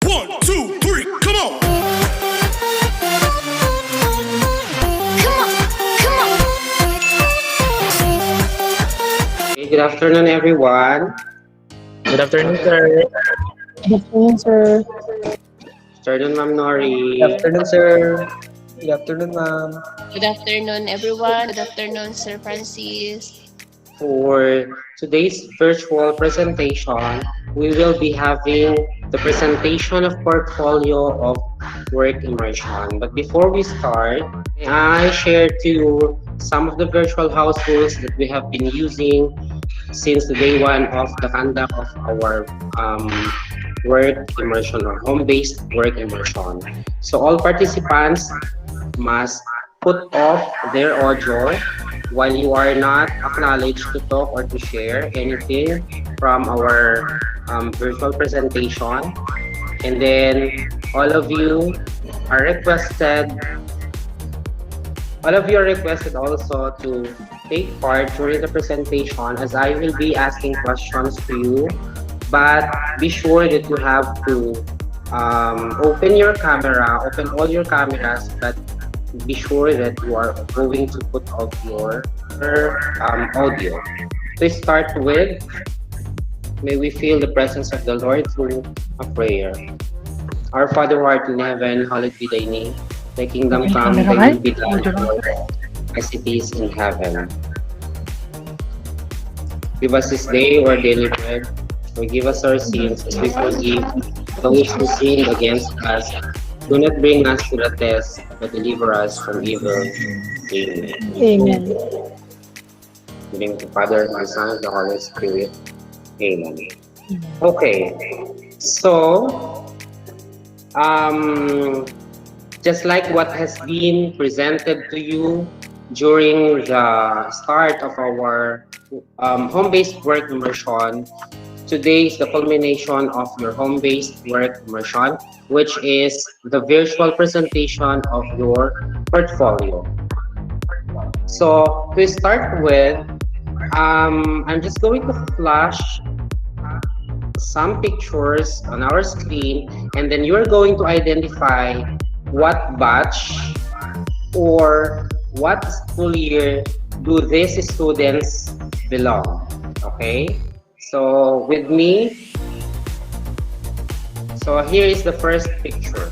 1, 2, 3, come on! Good afternoon, everyone. Good afternoon, sir. Good afternoon, sir. Afternoon, Ma'am Nori. Good afternoon, sir. Good afternoon, ma'am. Good afternoon, everyone. Good afternoon, Sir Francis. For today's virtual presentation, we will be having the presentation of portfolio of work immersion. But before we start, I share to you some of the virtual house rules that we have been using since the day one of the conduct of our work immersion or home-based work immersion. So all participants must put off their audio while you are not acknowledged to talk or to share anything from our virtual presentation. And then all of you are requested also to take part during the presentation, as I will be asking questions to you. But be sure that you have to open all your cameras, but be sure that you are going to put off your audio. To start with, may we feel the presence of the Lord through a prayer. Our Father who art in heaven, hallowed be thy name. Thy kingdom come, thy will be done on earth as it is in heaven. Give us this day our daily bread. Forgive us our sins as we forgive those who sin against us. Do not bring us to the test, but deliver us from evil. Amen. Amen. In the name of the Father, and the Son, and the Holy Spirit. Amen. Okay. So, just like what has been presented to you during the start of our home-based work immersion, today is the culmination of your home-based work immersion, which is the virtual presentation of your portfolio. So to start with, I'm just going to flash some pictures on our screen, and then you're going to identify what batch or what school year do these students belong. Okay? So with me, so here is the first picture.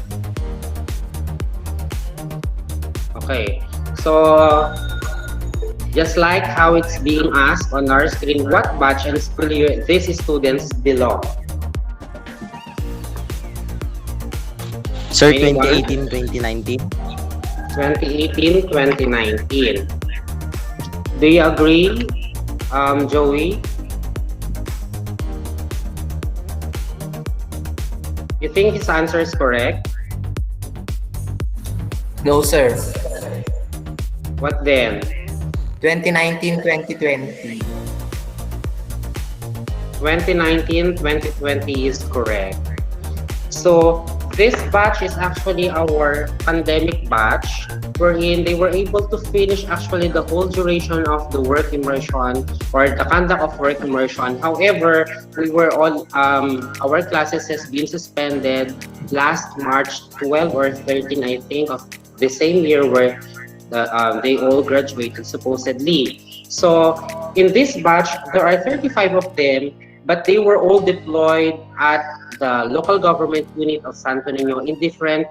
Okay, so just like how it's being asked on our screen, what batch and school year these students belong? Sir, Anyone? 2018-2019. 2018-2019. Do you agree, Joey? You think his answer is correct? No, sir. What then? 2019-2020. 2019-2020 is correct. So this batch is actually our pandemic batch, wherein they were able to finish actually the whole duration of the work immersion or the conduct of work immersion. However, we were all our classes has been suspended last March 12 or 13, I think, of the same year where they all graduated supposedly. So in this batch, there are 35 of them, but they were all deployed at the local government unit of Santo Niño in different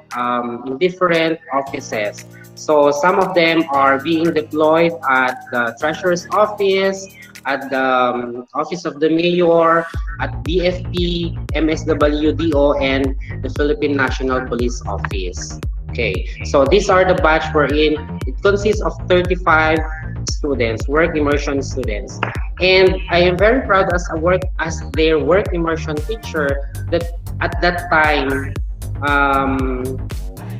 offices. So some of them are being deployed at the treasurer's office, at the office of the mayor, at BFP, MSWDO, and the Philippine National Police Office. Okay, so these are the batch we're in. It consists of 35 students, work immersion students. And I am very proud as their work immersion teacher that at that time,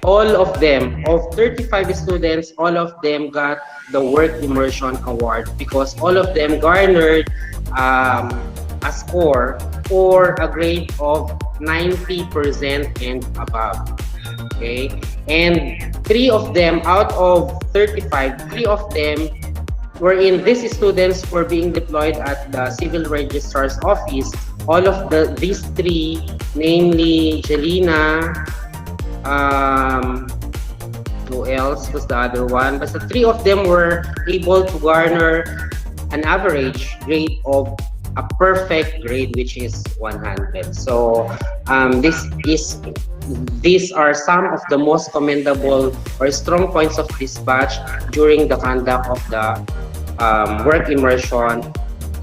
all of them, of 35 students, all of them got the work immersion award because all of them garnered a score or a grade of 90% and above. Okay, and 3 of them out of 35, 3 of them wherein these students were being deployed at the civil registrar's office, all of these three, namely Jelena, um, who else was the other one? But the three of them were able to garner an average grade of a perfect grade, which is 100. So this is these are some of the most commendable or strong points of this batch during the conduct of the work immersion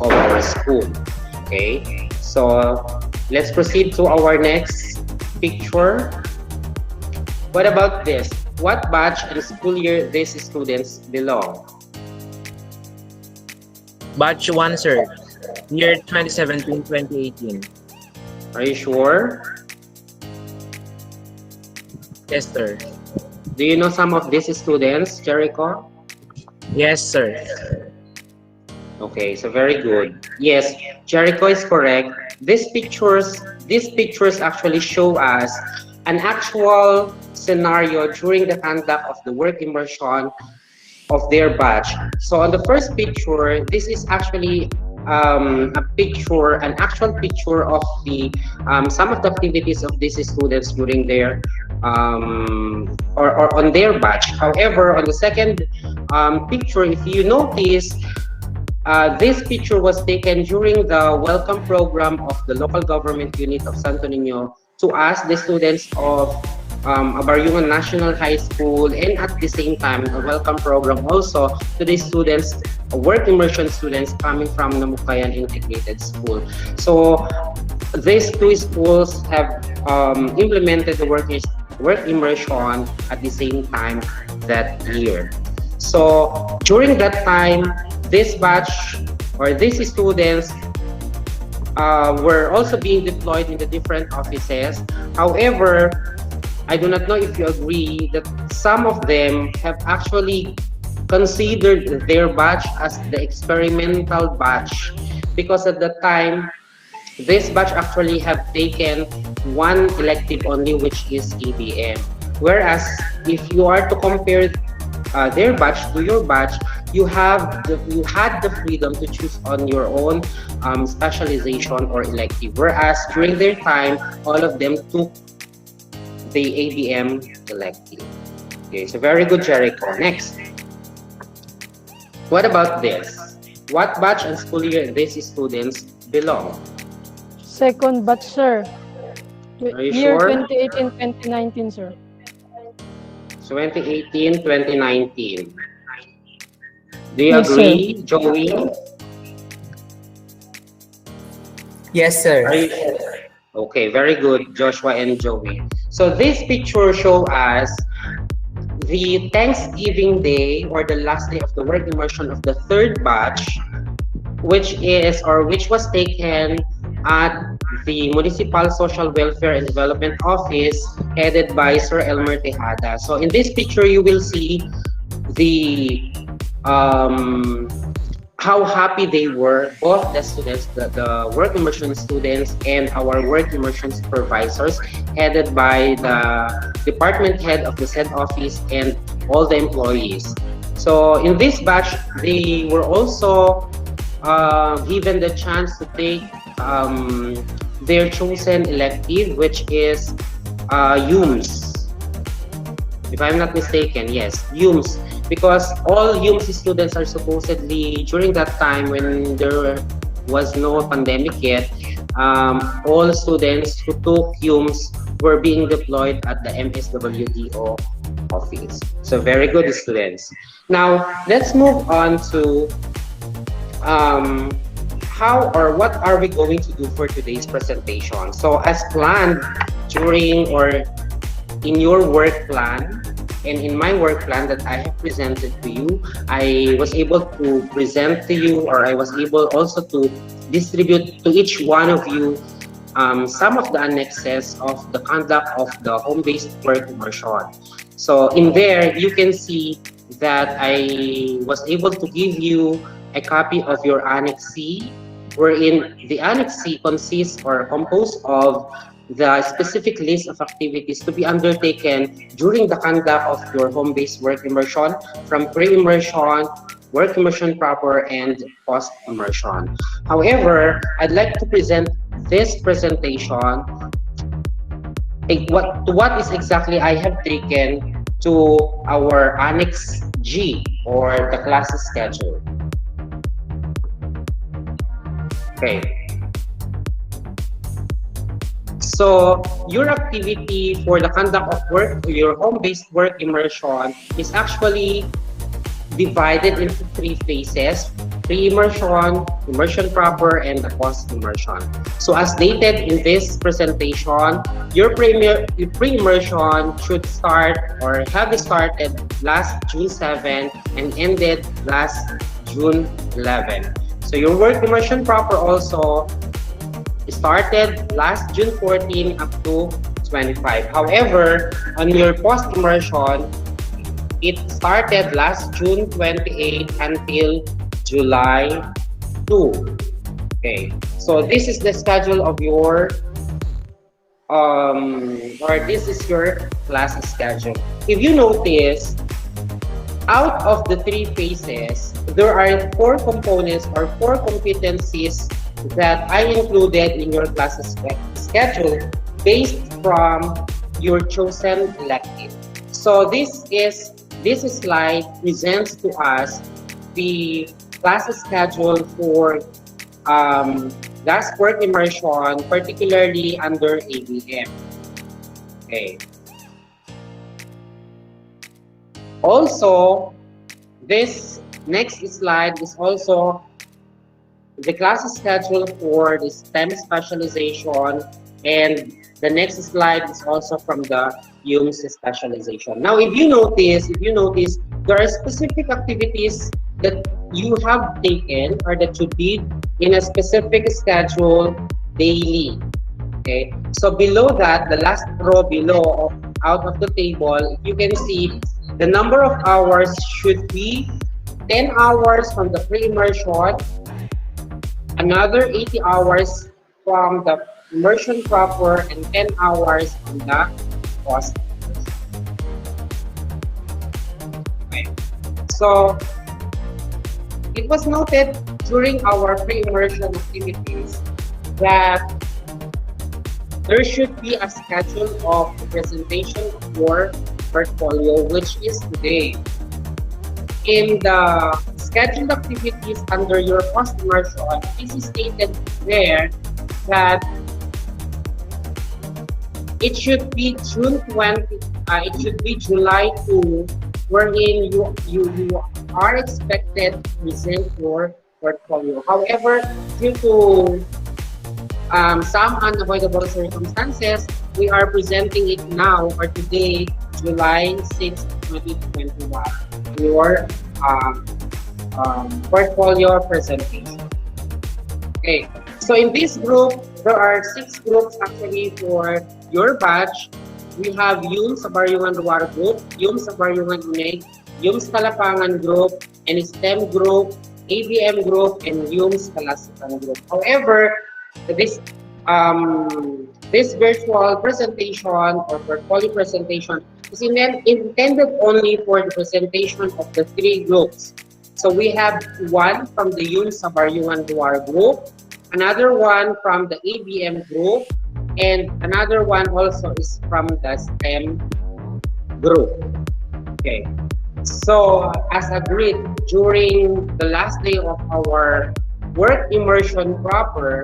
of our school. Okay, so let's proceed to our next picture. What about this? What batch and school year these students belong? Batch 1, sir. Year 2017-2018. Are you sure? Yes, sir. Do you know some of these students, Jericho? Yes, sir. Okay, so very good. Yes, Jericho is correct. These pictures actually show us an actual scenario during the conduct of the work immersion of their batch. So on the first picture, this is actually an actual picture of the some of the activities of these students during their or on their batch. However, on the second picture, if you notice, this picture was taken during the welcome program of the local government unit of Santo Niño to ask the students of Abariongan National High School, and at the same time a welcome program also to the students, work immersion students coming from Namukayan Integrated School. So these two schools have implemented the work immersion at the same time that year. So during that time, this batch or these students were also being deployed in the different offices. However, I do not know if you agree that some of them have actually considered their batch as the experimental batch, because at the time this batch actually have taken one elective only, which is ABM. Whereas if you are to compare their batch to your batch, you had the freedom to choose on your own specialization or elective. Whereas during their time, all of them took the ABM elective. Okay, so very good, Jericho. Next. What about this? What batch and school year these students belong? Second batch, sir. Are you Year sure? 2018-2019, sir. 2018, 2019. Do you Yes, agree, Joey? Yes, sir. Are you sure? Okay, very good, Joshua and Joey. So this picture shows us the Thanksgiving Day or the last day of the work immersion of the third batch, which was taken at the Municipal Social Welfare and Development Office headed by Sir Elmer Tejada. So in this picture, you will see the how happy they were, both the students, the work immersion students, and our work immersion supervisors, headed by the department head of the said office and all the employees. So in this batch, they were also given the chance to take their chosen elective, which is UMS. If I'm not mistaken, yes, UMS. Because all UMS students are supposedly, during that time when there was no pandemic yet, all students who took UMS were being deployed at the MSWDO office. So very good, students. Now, let's move on to how or what are we going to do for today's presentation. So as planned during or in your work plan, and in my work plan that I have presented to you, I was able to present to you, or I was able also to distribute to each one of you some of the annexes of the conduct of the home-based work immersion. So in there, you can see that I was able to give you a copy of your Annex C, wherein the Annex C consists or composed of the specific list of activities to be undertaken during the conduct of your home-based work immersion, from pre-immersion, work immersion proper, and post-immersion. However, I'd like to present this presentation, what is exactly I have taken to our Annex G or the class schedule. Okay. So your activity for the conduct of work, your home-based work immersion is actually divided into three phases: pre-immersion, immersion proper, and the post-immersion. So as stated in this presentation, your pre-immersion should start or have started last June 7 and ended last June 11. So your work immersion proper also started last June 14 up to 25. However, on your post-immersion, it started last June 28 until July 2. Okay, so this is the schedule of your or this is your class schedule. If you notice, out of the three phases, there are four components or four competencies that I included in your class schedule based from your chosen elective. So this slide presents to us the class schedule for last work immersion, particularly under ABM. Okay. Also, this next slide is also the class schedule for the STEM specialization, and the next slide is also from the UMS specialization. Now, if you notice, there are specific activities that you have taken or that you did in a specific schedule daily. Okay, so below that, the last row below out of the table, you can see the number of hours should be 10 hours from the pre-immersion, another 80 hours from the immersion proper, and 10 hours from the post. Okay. So it was noted during our pre-immersion activities that there should be a schedule of the presentation of your portfolio, which is today. In the scheduled activities under your post-immersion, this is stated there that it should be June 20, it should be July 2, wherein you are expected to present your portfolio. However, due to some unavoidable circumstances, we are presenting it now or today, July 6, 2021, your portfolio presentation. Okay, so in this group, there are 6 groups actually for your batch. We have UMS Abariongan Nhs group, UMS Abariongan Nhs, UMS Kalapangan group, and STEM group, ABM group, and UMS Kalasitan group. However, this virtual presentation or portfolio presentation is intended only for the presentation of the 3 groups. So we have one from the UMS Abariongan Nhs group, another one from the ABM group, and another one also is from the STEM group. Okay, so as agreed during the last day of our work immersion proper,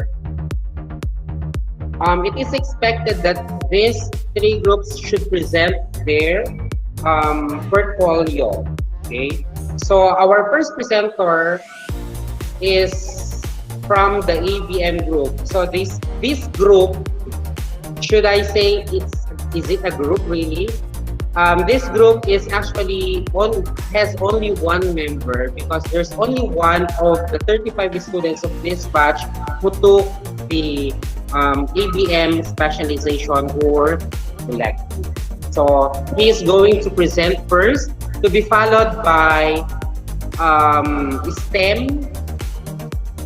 it is expected that these 3 groups should present their portfolio. Okay, so our first presenter is from the ABM group. So this group, should I say is it a group really? This group is actually has only one member because there's only one of the 35 students of this batch who took the ABM specialization or elective. So he is going to present first, to be followed by STEM,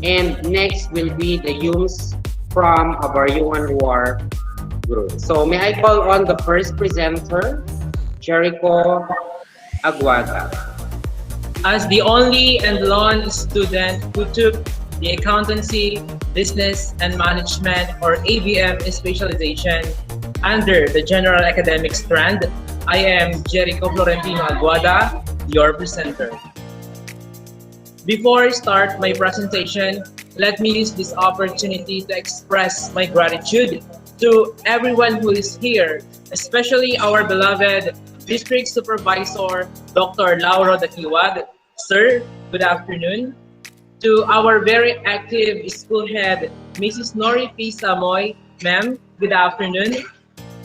and next will be the UMS from Abariongan Nhs group. So may I call on the first presenter, Jericho Aguada. As the only and lone student who took the Accountancy, Business and Management or ABM specialization under the General Academic strand. I am Jericho Florentino Aguada, your presenter. Before I start my presentation, let me use this opportunity to express my gratitude to everyone who is here, especially our beloved District Supervisor, Dr. Lauro Dakiwag. Sir, good afternoon. To our very active school head, Mrs. Nori P. Samoy. Ma'am, good afternoon.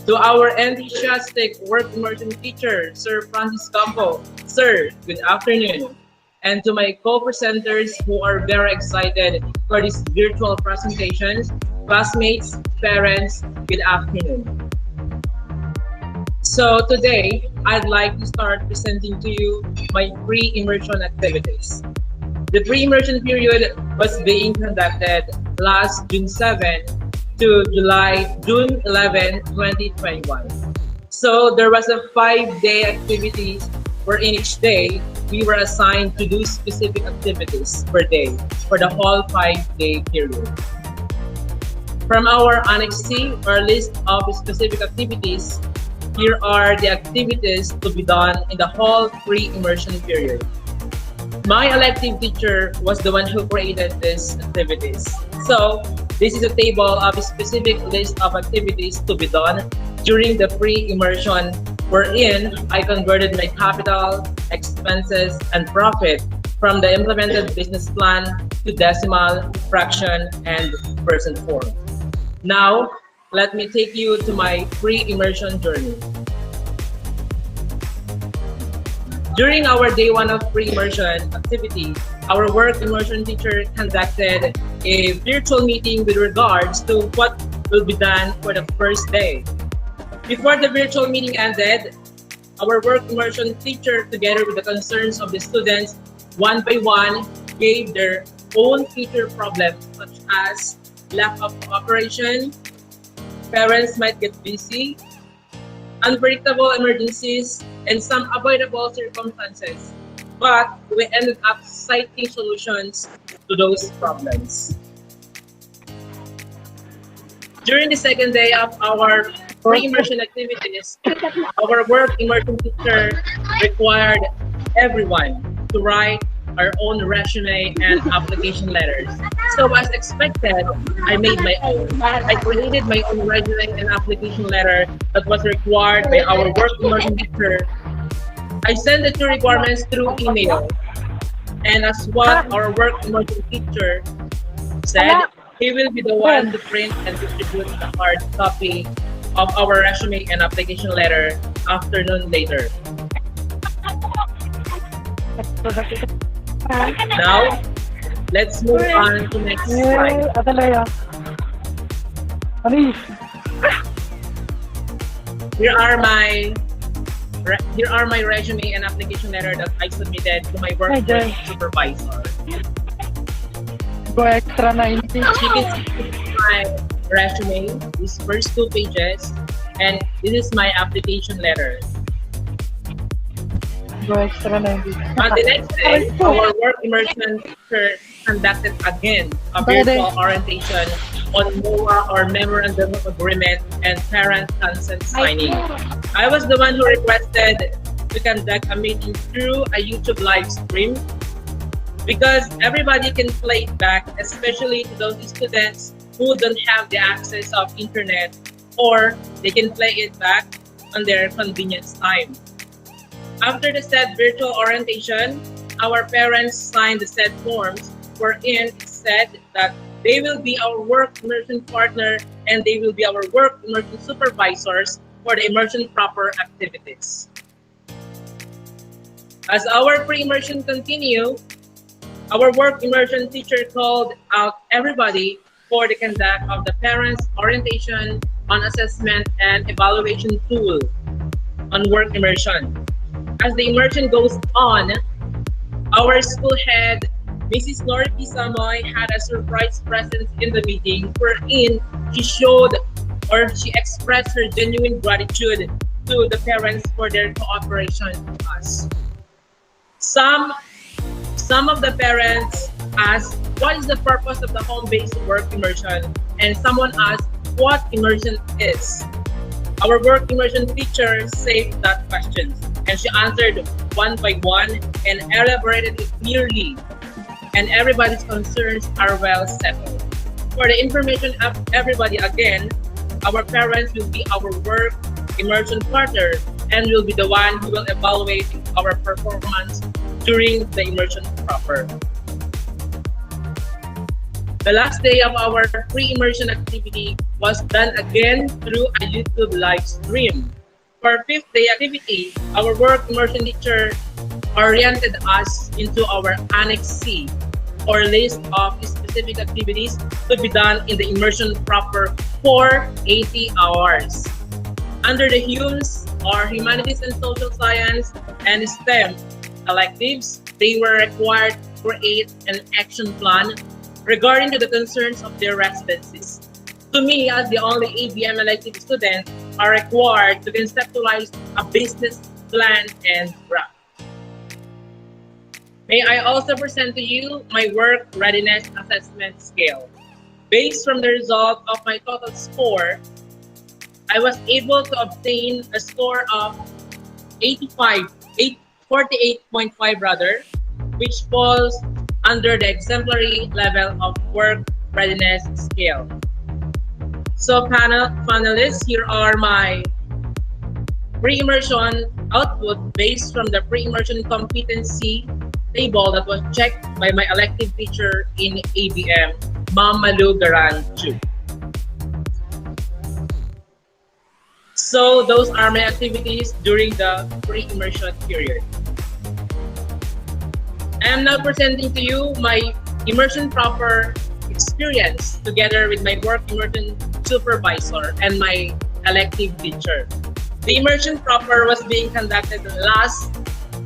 To our enthusiastic work immersion teacher, Sir Francis Campo. Sir, good afternoon. And to my co-presenters who are very excited for these virtual presentations, classmates, parents, good afternoon. So today, I'd like to start presenting to you my pre-immersion activities. The pre-immersion period was being conducted last June 7 to June 11, 2021. So there was a 5-day activity where in each day, we were assigned to do specific activities per day for the whole 5-day period. From our Annex C, or list of specific activities, here are the activities to be done in the whole pre-immersion period. My elective teacher was the one who created these activities. So, this is a table of a specific list of activities to be done during the pre-immersion, wherein I converted my capital, expenses, and profit from the implemented business plan to decimal, fraction, and percent form. Now, let me take you to my pre-immersion journey. During our day 1 of pre-immersion activity, our work immersion teacher conducted a virtual meeting with regards to what will be done for the first day. Before the virtual meeting ended, our work immersion teacher, together with the concerns of the students, one by one, gave their own future problems, such as lack of cooperation, parents might get busy, unpredictable emergencies, and some avoidable circumstances. But we ended up citing solutions to those problems. During the second day of our pre-immersion activities, our work immersion teacher required everyone to write our own resume and application letters. So as expected, I made my own. I created my own resume and application letter that was required by our work immersion teacher. I sent the 2 requirements through email. And as what our work immersion teacher said, he will be the one to print and distribute the hard copy of our resume and application letter afternoon later. Now, let's move on to next slide. Here are my resume and application letter that I submitted to my work supervisor. Go extra 90. You can see my resume, these first 2 pages, and this is my application letter. Go extra 90. On the next day, our work immersion teacher conducted again a virtual orientation on MOA or Memorandum of Agreement and Parent Consent Signing. I was the one who requested to conduct a meeting through a YouTube live stream because everybody can play it back, especially to those students who don't have the access of internet, or they can play it back on their convenience time. After the said virtual orientation, our parents signed the said forms wherein it said that they will be our work immersion partner and they will be our work immersion supervisors for the immersion proper activities. As our pre-immersion continue, our work immersion teacher called out everybody for the conduct of the parents orientation on assessment and evaluation tool on work immersion. As the immersion goes on, our school head, Mrs. Nori P. Samoy, had a surprise presence in the meeting wherein she showed or she expressed her genuine gratitude to the parents for their cooperation with us. Some of the parents asked what is the purpose of the home-based work immersion? And someone asked what immersion is. Our work immersion teacher saved that question, and she answered one by one and elaborated it clearly, and everybody's concerns are well settled. For the information of everybody again, our parents will be our work immersion partner and will be the one who will evaluate our performance during the immersion proper. The last day of our pre-immersion activity was done again through a YouTube live stream. For fifth day activity, our work immersion teacher oriented us into our Annex C, or list of specific activities to be done in the immersion proper for 80 hours. Under the HUMS, or Humanities and Social Science, and STEM electives, they were required to create an action plan regarding to the concerns of their residencies. To me, as the only ABM elective student, are required to conceptualize a business plan and graph. May I also present to you my work readiness assessment scale. Based from the result of my total score, I was able to obtain a score of 48.5 rather, which falls under the exemplary level of work readiness scale. So panelists, here are my pre-immersion output based from the pre-immersion competency table that was checked by my elective teacher in ABM, Ma'am Malu Garanchu. So those are my activities during the pre-immersion period. I am now presenting to you my immersion proper experience together with my work immersion supervisor and my elective teacher. The immersion proper was being conducted last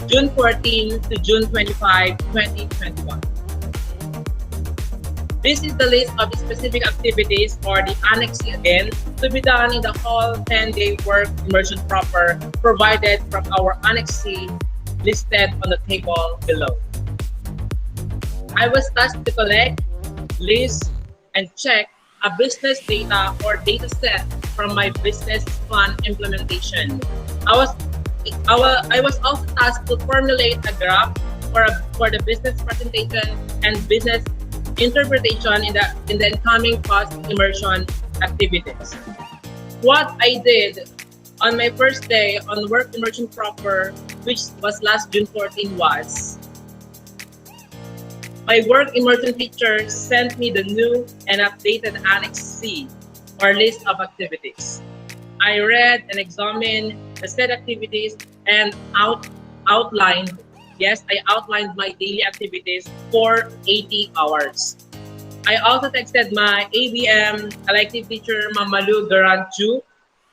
June 14 to June 25, 2021. This is the list of specific activities for the Annex C again to be done in the whole 10-day work immersion proper provided from our Annex C listed on the table below. I was tasked to collect, list, and check a business data or data set from my business plan implementation. I was also tasked to formulate a graph for the business presentation and business interpretation in the incoming post-immersion activities. What I did on my first day on work immersion proper, which was last June 14, was my work immersion teacher sent me the new and updated Annex C, or list of activities. I read and examined the said activities and outlined my daily activities for 80 hours. I also texted my ABM elective teacher, Ma'am Malu Garanchu,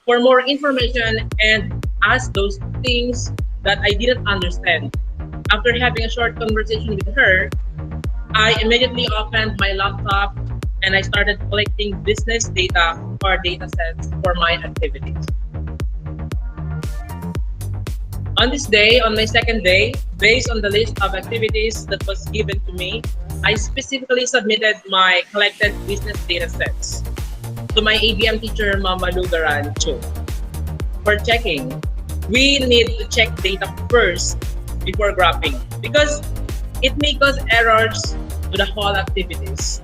for more information and asked those things that I didn't understand. After having a short conversation with her, I immediately opened my laptop and I started collecting business data or data sets for my activities. On this day, on my second day, based on the list of activities that was given to me, I specifically submitted my collected business data sets to my ABM teacher, Ma'am Malu Garancho. For checking, we need to check data first before graphing because it may cause errors to the whole activities.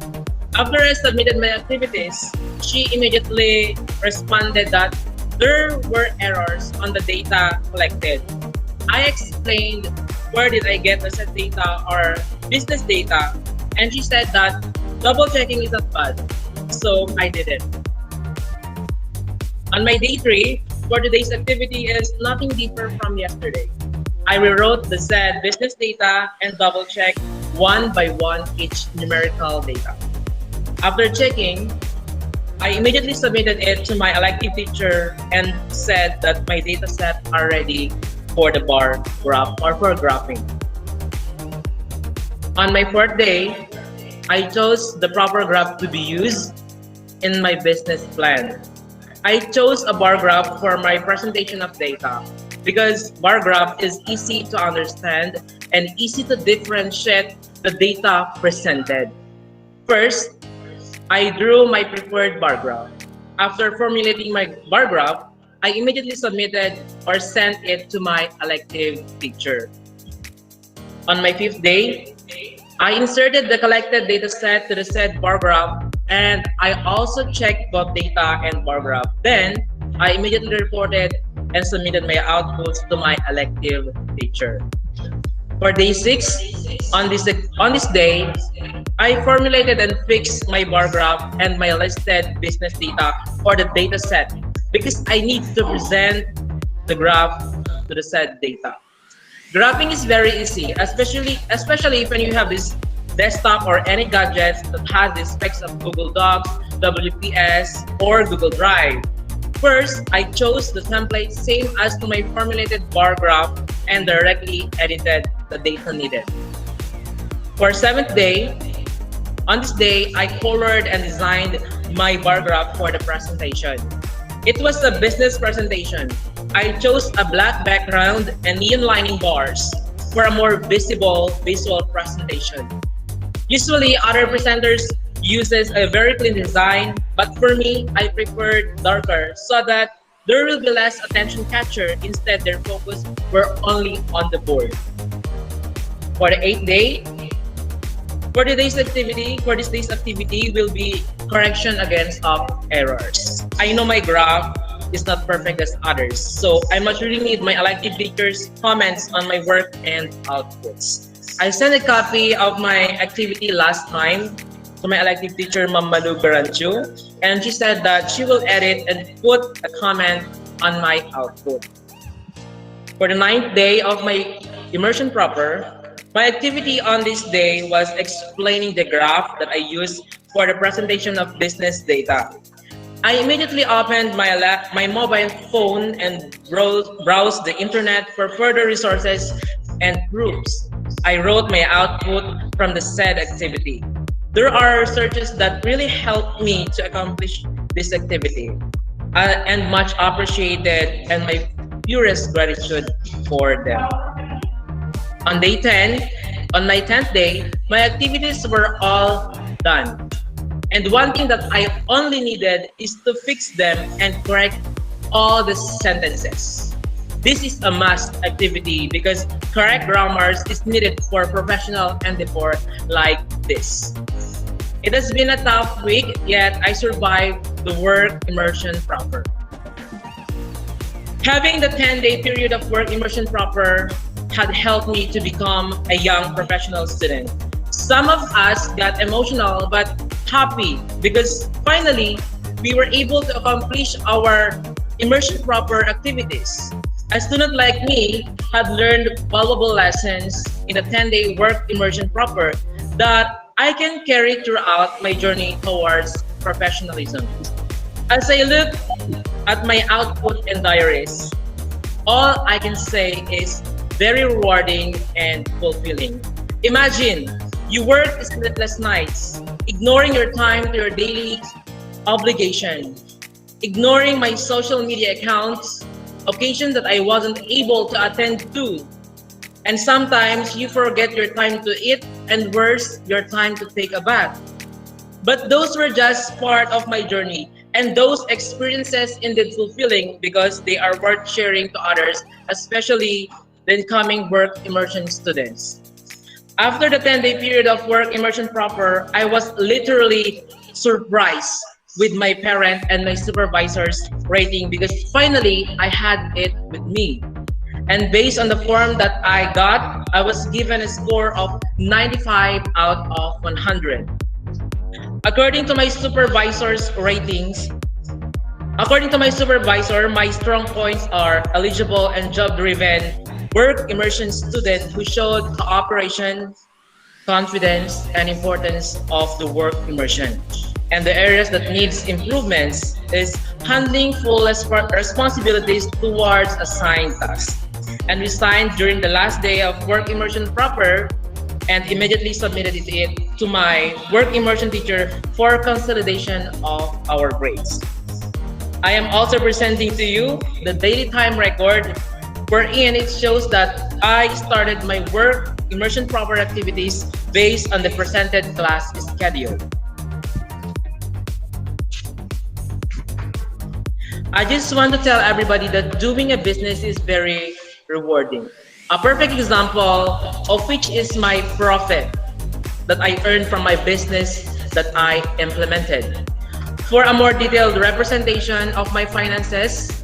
After I submitted my activities, she immediately responded that there were errors on the data collected. I explained where did I get the set data or business data, and she said that double checking is not bad, so I did it. On my day 3, for today's activity is nothing different from yesterday. I rewrote the said business data and double checked one by one each numerical data. After checking, I immediately submitted it to my elective teacher and said that my data set are ready for the bar graph or for graphing. On my 4th day, I chose the proper graph to be used in my business plan. I chose a bar graph for my presentation of data because bar graph is easy to understand and easy to differentiate the data presented. First, I drew my preferred bar graph. After formulating my bar graph, I immediately submitted or sent it to my elective teacher. On my fifth day, I inserted the collected data set to the said bar graph, and I also checked both data and bar graph. Then, I immediately reported and submitted my outputs to my elective teacher. For day 6, on this day, I formulated and fixed my bar graph and my listed business data for the data set because I need to present the graph to the said data. Graphing is very easy, especially when you have this desktop or any gadgets that has the specs of Google Docs, WPS, or Google Drive. First, I chose the template same as to my formulated bar graph and directly edited the data needed. For 7th day, on this day, I colored and designed my bar graph for the presentation. It was a business presentation. I chose a black background and neon lining bars for a more visible visual presentation. Usually, other presenters uses a very clean design, but for me, I preferred darker so that there will be less attention catcher. Instead, their focus were only on the board. For the 8th day, for this day's activity will be correction against of errors. I know my graph is not perfect as others, so I much really need my elective teacher's comments on my work and outputs. I sent a copy of my activity last time to my elective teacher, Ma'am Malu Garanchu, and she said that she will edit and put a comment on my output. For the 9th day of my immersion proper, my activity on this day was explaining the graph that I used for the presentation of business data. I immediately opened my mobile phone and browsed the internet for further resources and proofs. I wrote my output from the said activity. There are searches that really helped me to accomplish this activity, and much appreciated, and my purest gratitude for them. On day 10, on my 10th day, my activities were all done. And one thing that I only needed is to fix them and correct all the sentences. This is a must activity because correct grammars is needed for professional endeavor like this. It has been a tough week, yet I survived the work immersion proper. Having the 10-day period of work immersion proper had helped me to become a young professional student. Some of us got emotional but happy because finally we were able to accomplish our immersion proper activities. A student like me had learned valuable lessons in the 10-day work immersion proper that I can carry throughout my journey towards professionalism. As I look at my output and diaries, all I can say is very rewarding and fulfilling. Imagine you work sleepless nights, ignoring your time to your daily obligation, ignoring my social media accounts, occasions that I wasn't able to attend to, and sometimes you forget your time to eat and worse, your time to take a bath. But those were just part of my journey, and those experiences indeed fulfilling because they are worth sharing to others, especially the incoming work immersion students. After the 10-day period of work immersion proper, I was literally surprised with my parent and my supervisor's rating because finally I had it with me. And based on the form that I got, I was given a score of 95 out of 100. According to my supervisor's ratings, my strong points are eligible and job-driven work immersion student who showed cooperation, confidence, and importance of the work immersion. And the areas that needs improvements is handling full responsibilities towards assigned tasks. And we signed during the last day of work immersion proper and immediately submitted it to my work immersion teacher for consolidation of our grades. I am also presenting to you the daily time record wherein it shows that I started my work immersion proper activities based on the presented class schedule. I just want to tell everybody that doing a business is very rewarding. A perfect example of which is my profit that I earned from my business that I implemented. For a more detailed representation of my finances,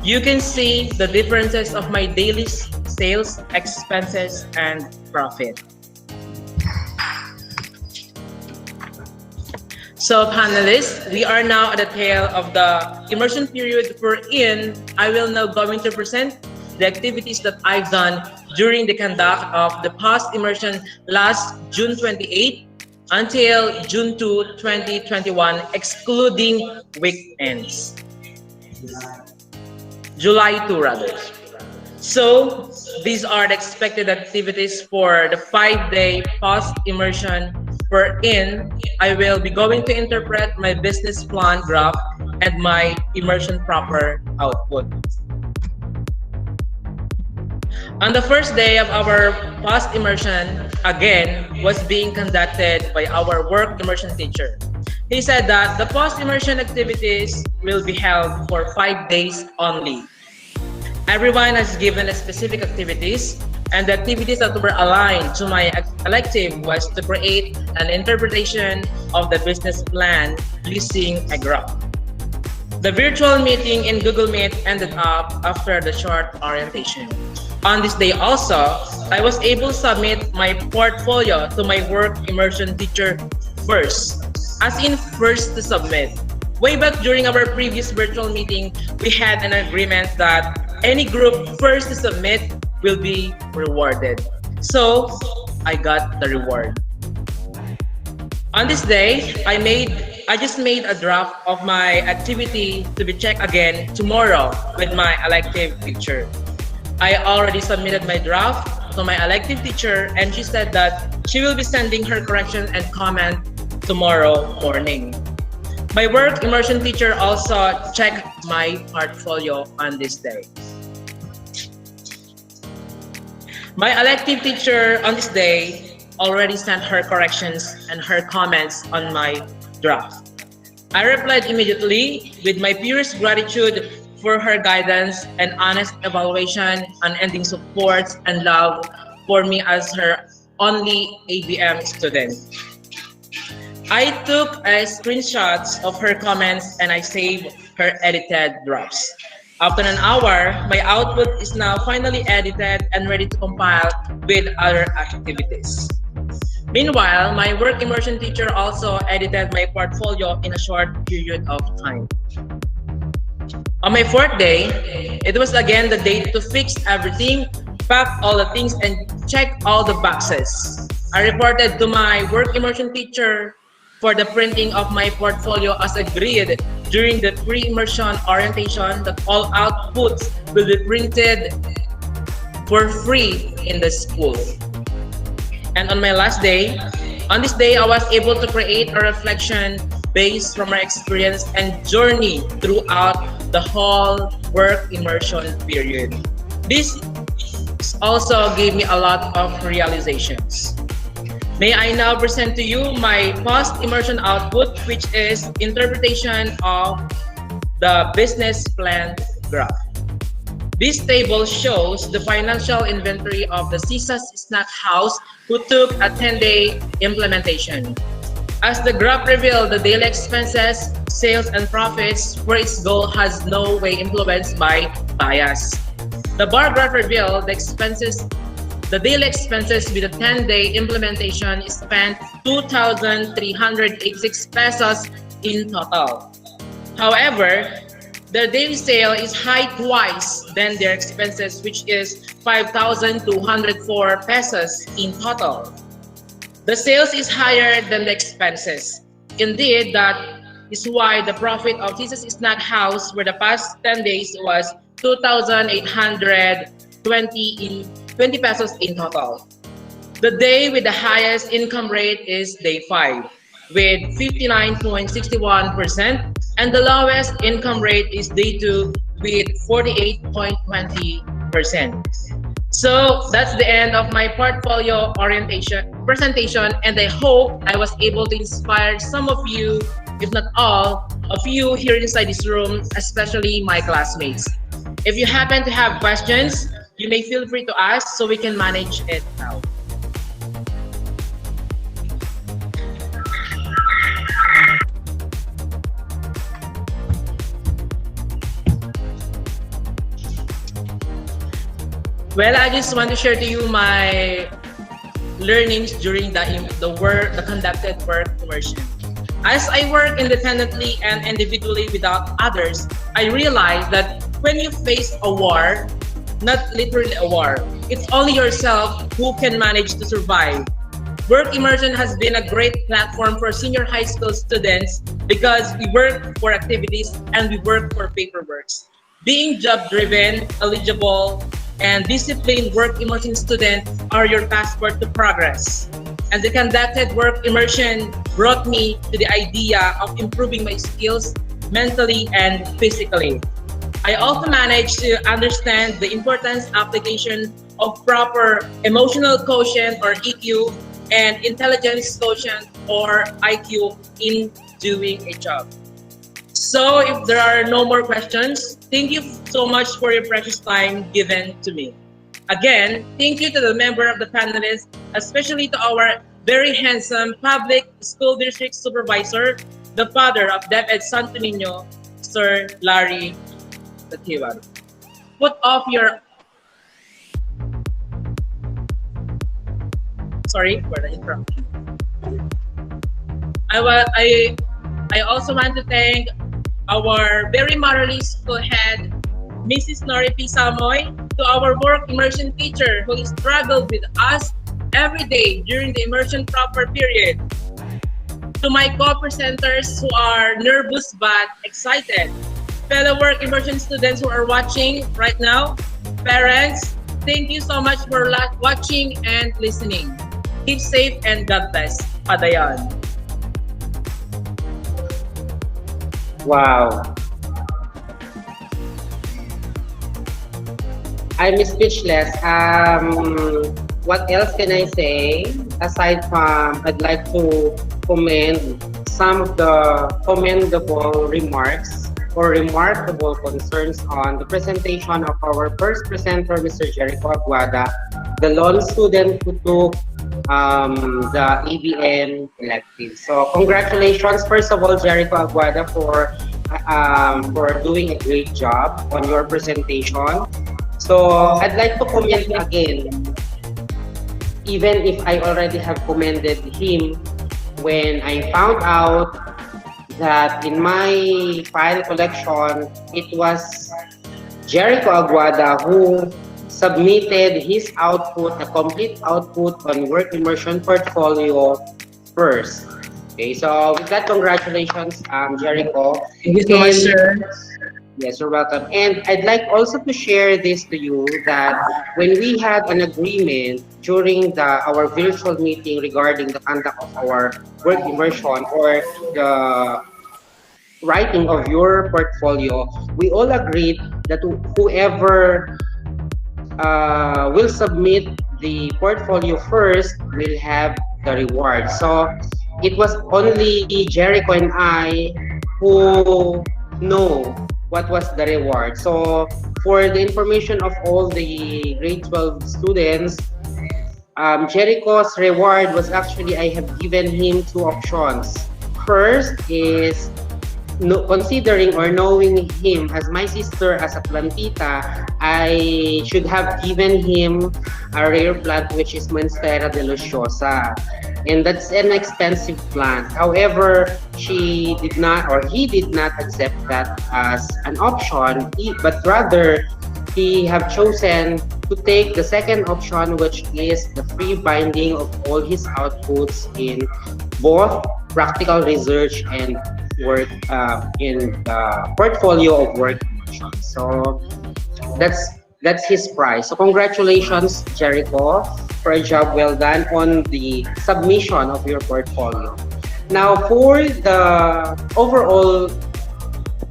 you can see the differences of my daily sales, expenses, and profit. So panelists, we are now at the tail of the immersion period wherein I will now going to present the activities that I've done during the conduct of the past immersion last June 28 until June 2, 2021, excluding weekends. July 2 rather. So these are the expected activities for the 5-day post-immersion wherein I will be going to interpret my business plan graph and my immersion proper output. On the first day of our past immersion, again, was being conducted by our work immersion teacher. He said that the post-immersion activities will be held for 5 days only. Everyone has given a specific activities, and the activities that were aligned to my elective was to create an interpretation of the business plan using a graph. The virtual meeting in Google Meet ended up after the short orientation. On this day also, I was able to submit my portfolio to my work immersion teacher first, as in first to submit. Way back during our previous virtual meeting, we had an agreement that any group first to submit will be rewarded. So I got the reward. On this day, I just made a draft of my activity to be checked again tomorrow with my elective teacher. I already submitted my draft to my elective teacher, and she said that she will be sending her correction and comment tomorrow morning. My work immersion teacher also checked my portfolio on this day. My elective teacher on this day already sent her corrections and her comments on my draft. I replied immediately with my purest gratitude for her guidance and honest evaluation, unending support and love for me as her only ABM student. I took a screenshots of her comments and I saved her edited drafts. After an hour, my output is now finally edited and ready to compile with other activities. Meanwhile, my work immersion teacher also edited my portfolio in a short period of time. On my 4th day, it was again the day to fix everything, pack all the things, and check all the boxes. I reported to my work immersion teacher for the printing of my portfolio as agreed during the pre-immersion orientation that all outputs will be printed for free in the school. And on my last day, on this day, I was able to create a reflection based from my experience and journey throughout the whole work immersion period. This also gave me a lot of realizations. May I now present to you my post-immersion output, which is interpretation of the business plan graph. This table shows the financial inventory of the CISA's Snack House who took a 10-day implementation. As the graph revealed, the daily expenses, sales, and profits for its goal has no way influenced by bias. The bar graph revealed the daily expenses with a 10-day implementation is spent 2,386 pesos in total. However, their daily sale is high twice than their expenses, which is 5,204 pesos in total. The sales is higher than the expenses. Indeed, that is why the profit of CISA's Snack House for the past 10 days was 2,820 pesos in total. The day with the highest income rate is day 5 with 59.61%, and the lowest income rate is day 2 with 48.20%. So that's the end of my portfolio orientation presentation, and I hope I was able to inspire some of you, if not all of you here inside this room, especially my classmates. If you happen to have questions, you may feel free to ask so we can manage it now. Well, I just want to share to you my learnings during the conducted work immersion. As I work independently and individually without others, I realized that when you face a war, not literally a war, it's only yourself who can manage to survive. Work immersion has been a great platform for senior high school students because we work for activities and we work for paperworks. Being job driven, eligible, and disciplined work immersion students are your passport to progress. And the conducted work immersion brought me to the idea of improving my skills mentally and physically. I also managed to understand the importance application of proper emotional quotient or EQ and intelligence quotient or IQ in doing a job. So if there are no more questions, thank you so much for your precious time given to me. Again, thank you to the member of the panelists, especially to our very handsome public school district supervisor, the father of DepEd Santo Niño, Sir Larry Tatiwan. Put off your... Sorry for the interruption. I also want to thank our very motherly school head, Mrs. Nori P. Samoy, to our work immersion teacher who struggled with us every day during the immersion proper period. To my co-presenters who are nervous but excited, fellow work immersion students who are watching right now, parents, thank you so much for watching and listening. Keep safe and God bless. Padayon. Wow. I'm speechless. What else can I say? Aside from, I'd like to commend some of the commendable remarks or remarkable concerns on the presentation of our first presenter, Mr. Jericho Aguada, the lone student who took the ABM elective. So congratulations, first of all, Jericho Aguada, for doing a great job on your presentation. So I'd like to comment again, even if I already have commended him when I found out that in my file collection, it was Jericho Aguada who submitted his output, a complete output on work immersion portfolio first. Okay, so with that, congratulations, Jericho. Thank you so much, sir. Yes, you're welcome. And I'd like also to share this to you that when we had an agreement during our virtual meeting regarding the conduct of our work immersion or the writing of your portfolio, we all agreed that whoever will submit the portfolio first will have the reward. So it was only Jericho and I who know what was the reward. So for the information of all the grade 12 students, Jericho's reward was actually, I have given him two options. First is considering or knowing him as my sister as a plantita, I should have given him a rare plant which is Monstera deliciosa. And that's an expensive plant. However, she did not or he did not accept that as an option, but rather he have chosen to take the second option, which is the free binding of all his outputs in both practical research and work in the portfolio of work immersion. So that's his prize. So congratulations, Jericho, for a job well done on the submission of your portfolio. Now for the overall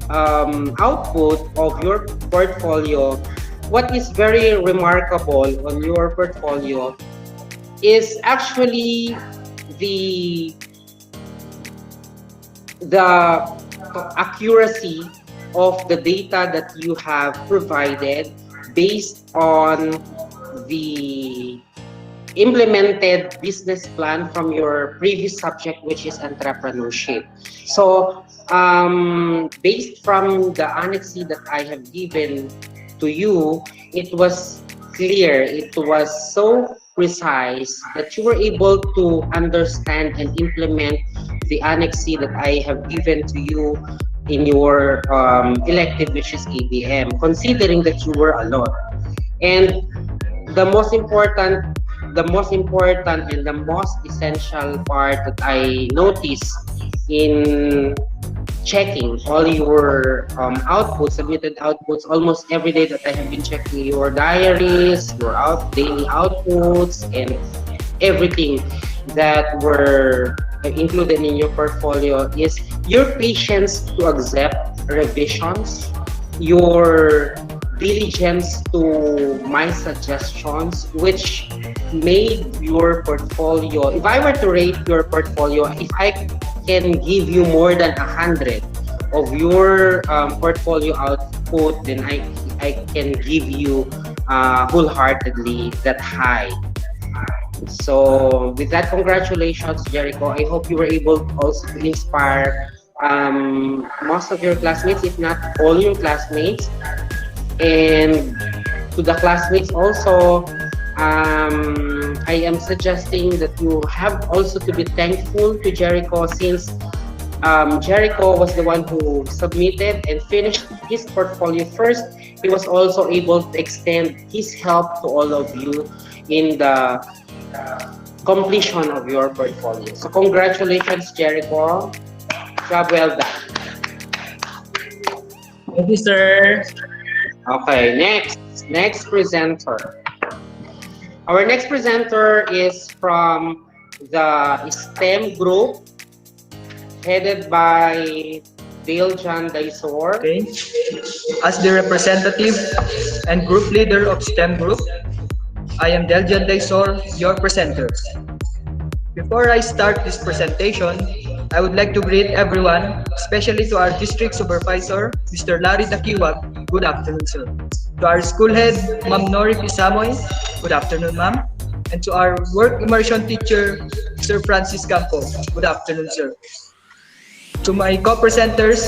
output of your portfolio, what is very remarkable on your portfolio is actually the the accuracy of the data that you have provided based on the implemented business plan from your previous subject, which is entrepreneurship. So, based from the annex that I have given to you, it was clear, it was so precise that you were able to understand and implement the annex that I have given to you in your elective, which is ABM, considering that you were alone. And the most important and the most essential part that I noticed in checking all your outputs, submitted outputs, almost every day that I have been checking your diaries, your daily outputs, and everything that were included in your portfolio is your patience to accept revisions, your diligence to my suggestions, which made your portfolio. If I were to rate your portfolio, if I can give you more than 100 of your portfolio output, then I can give you wholeheartedly that high. So with that, congratulations, Jericho. I hope you were able also to inspire most of your classmates, if not all your classmates. And to the classmates also, I am suggesting that you have also to be thankful to Jericho, since Jericho was the one who submitted and finished his portfolio first. He was also able to extend his help to all of you in the completion of your portfolio. So congratulations, Jericho. Job well done. Thank you, sir. Okay, next presenter. Our next presenter is from the STEM group headed by Dale John Daisor. Okay. As the representative and group leader of STEM group, I am Deljan Daisor, your presenter. Before I start this presentation, I would like to greet everyone, especially to our district supervisor, Mr. Larry Dakiwag. Good afternoon, sir. To our school head, Ma'am Nori Pisamoy. Good afternoon, ma'am. And to our work immersion teacher, Sir Francis Campo. Good afternoon, sir. To my co-presenters,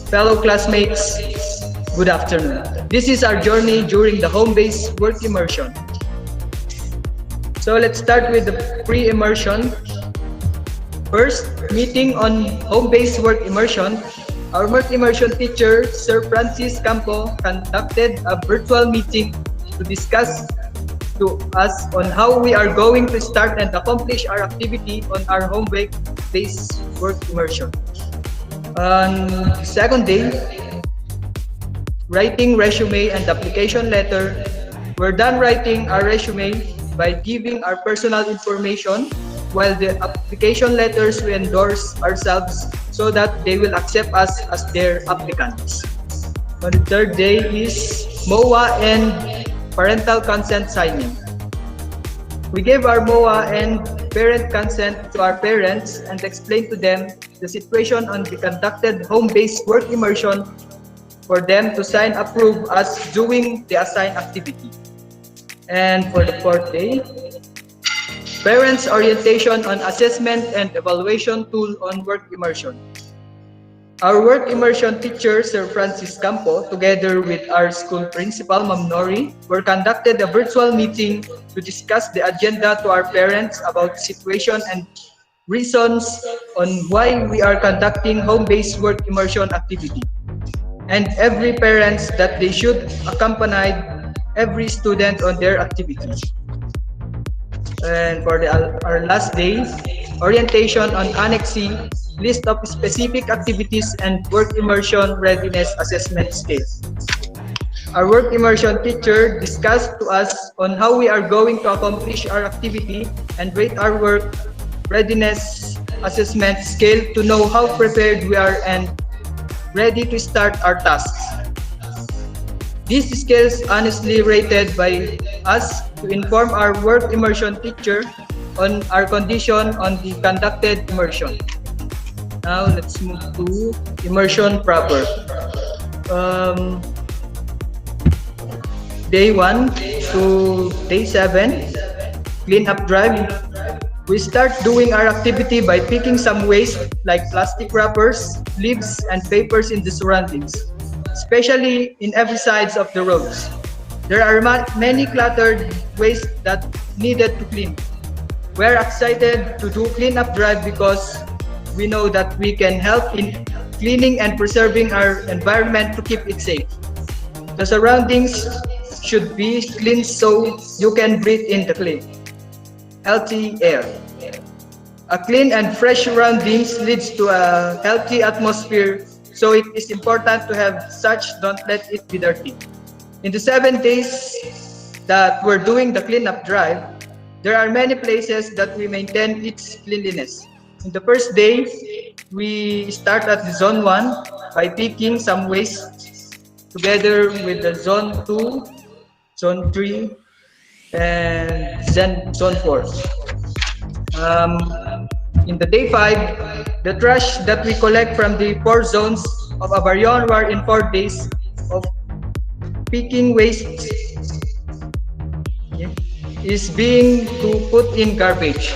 fellow classmates, good afternoon. This is our journey during the home-based work immersion. So let's start with the pre-immersion. First, meeting on home-based work immersion. Our work immersion teacher, Sir Francis Campo, conducted a virtual meeting to discuss to us on how we are going to start and accomplish our activity on our home-based work immersion. On second day, writing resume and application letter. We're done writing our resume by giving our personal information, while the application letters we endorse ourselves so that they will accept us as their applicants. On the third day is MOA and parental consent signing. We gave our MOA and parent consent to our parents and explained to them the situation on the conducted home-based work immersion for them to sign approve us doing the assigned activity. And for the fourth day, parents' orientation on assessment and evaluation tool on work immersion. Our work immersion teacher, Sir Francis Campo, together with our school principal, Ma'am Nori, were conducted a virtual meeting to discuss the agenda to our parents about situation and reasons on why we are conducting home-based work immersion activity. And every parents that they should accompany every student on their activities. And for our last day, orientation on Annex C, list of specific activities and work immersion readiness assessment scale. Our work immersion teacher discussed to us on how we are going to accomplish our activity and rate our work readiness assessment scale to know how prepared we are and ready to start our tasks. These skills honestly rated by us to inform our work immersion teacher on our condition on the conducted immersion. Now let's move to immersion proper. Day 1 to day 7, clean up drive. We start doing our activity by picking some waste like plastic wrappers, leaves, and papers in the surroundings, especially in every sides of the roads. There are many cluttered waste that needed to clean. We're excited to do cleanup drive because we know that we can help in cleaning and preserving our environment to keep it safe. The surroundings should be clean so you can breathe in the clean, healthy air. A clean and fresh surroundings leads to a healthy atmosphere, so it is important to have such. Don't let it be dirty. In the 7 days that we're doing the cleanup drive, there are many places that we maintain its cleanliness. In the first day, we start at the zone 1 by picking some waste together with the zone 2, zone 3, and then zone 4. In the day 5, the trash that we collect from the 4 zones of Abariongan in 4 days of picking waste is being to put in garbage.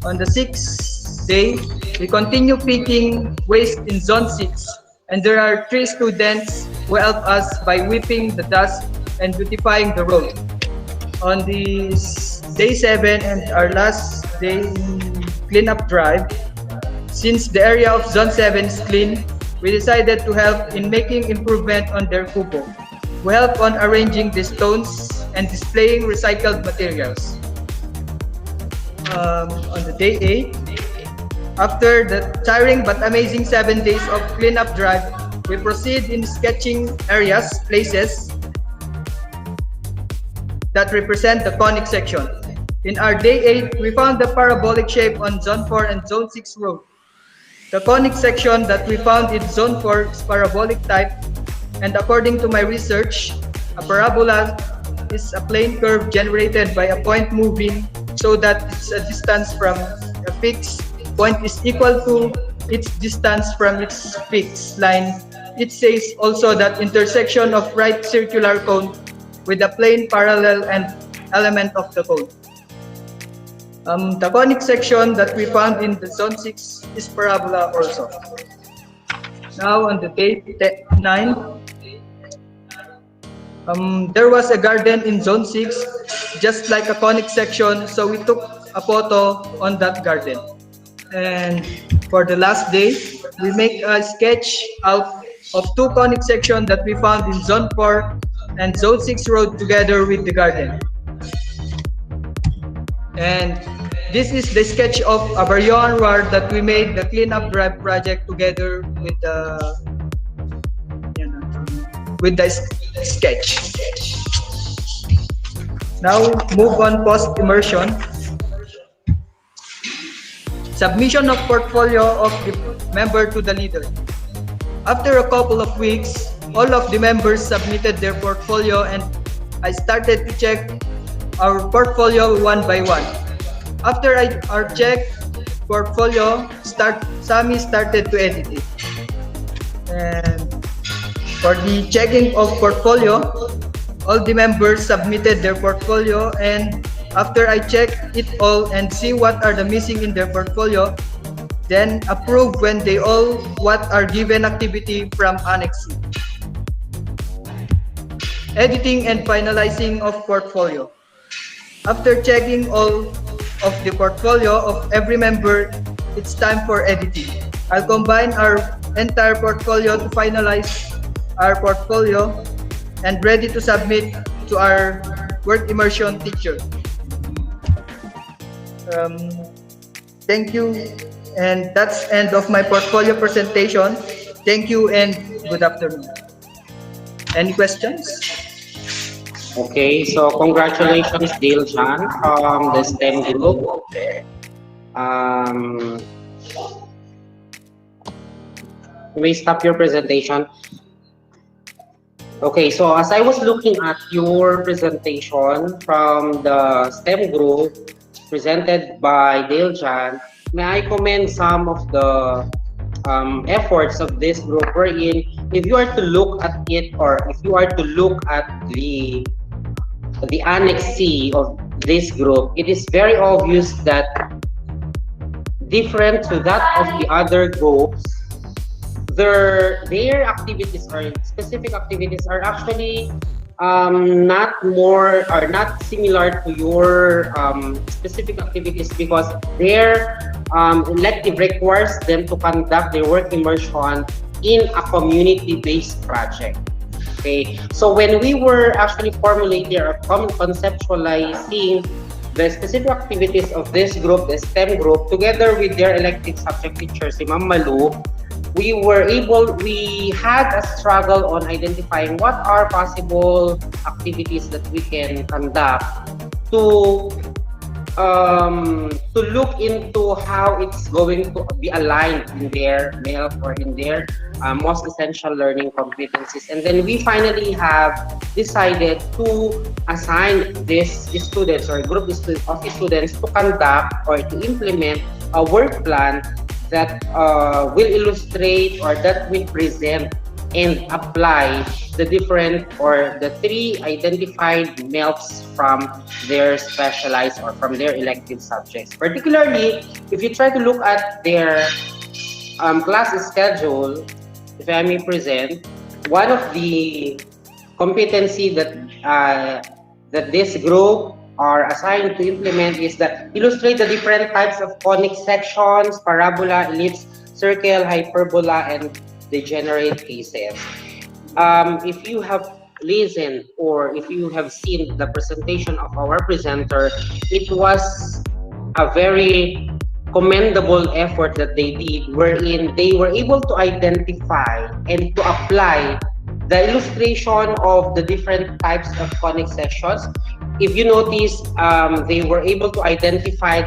On the 6th day, we continue picking waste in zone 6, and there are 3 students who help us by whipping the dust and beautifying the road. On the day 7 and our last day in cleanup drive, since the area of zone 7 is clean, we decided to help in making improvement on their kubo. We help on arranging the stones and displaying recycled materials. On the day 8, after the tiring but amazing 7 days of cleanup drive, we proceed in sketching areas, places that represent the conic section. In our day 8, we found the parabolic shape on zone 4 and zone 6 road. The conic section that we found in zone 4 is parabolic type, and according to my research, a parabola is a plane curve generated by a point moving so that its distance from a fixed point is equal to its distance from its fixed line. It says also that intersection of right circular cone with a plane parallel and element of the cone. The conic section that we found in the zone 6 is parabola also. Now on the day 9, there was a garden in zone 6, just like a conic section, so we took a photo on that garden. And for the last day, we make a sketch out of 2 conic sections that we found in zone 4 and zone 6 road together with the garden. And this is the sketch of Abariongan Nhs that we made the cleanup drive project together with the sketch. Now move on post immersion. Submission of portfolio of the member to the leader. After a couple of weeks, all of the members submitted their portfolio and I started to check our portfolio one by one. After our check portfolio, Sammy started to edit it. And for the checking of portfolio, all the members submitted their portfolio, and after I check it all and see what are the missing in their portfolio, then approve when they all what are given activity from Annex C. Editing and finalizing of portfolio. After checking all of the portfolio of every member, it's time for editing. I'll combine our entire portfolio to finalize our portfolio and ready to submit to our work immersion teacher. Thank you, and that's end of my portfolio presentation. Thank you and good afternoon. Any questions? Okay, so congratulations, Diljan, from the STEM group. You may stop your presentation. Okay, so as I was looking at your presentation from the STEM group presented by Dale Jan, may I commend some of the efforts of this group wherein if you are to look at it or if you are to look at the Annex C of this group, it is very obvious that different to that of the other groups, their activities or specific activities are actually not more or not similar to your specific activities because their elective requires them to conduct their work immersion in a community-based project. Okay, so when we were actually formulating or conceptualizing the specific activities of this group, the STEM group, together with their elective subject teacher, si Ma'am Malu, we had a struggle on identifying what are possible activities that we can conduct to look into how it's going to be aligned in their MELF or in their most essential learning competencies. And then we finally have decided to assign these students or a group of students to conduct or to implement a work plan that will illustrate or that will present and apply the different or the three identified MELFs from their specialized or from their elective subjects. Particularly, if you try to look at their class schedule, if I may present, one of the competency that that this group are assigned to implement is that illustrate the different types of conic sections, parabola, ellipse, circle, hyperbola, and degenerate cases. If you have listened or if you have seen the presentation of our presenter, it was a very commendable effort that they did, wherein they were able to identify and to apply the illustration of the different types of conic sections. If you notice, they were able to identify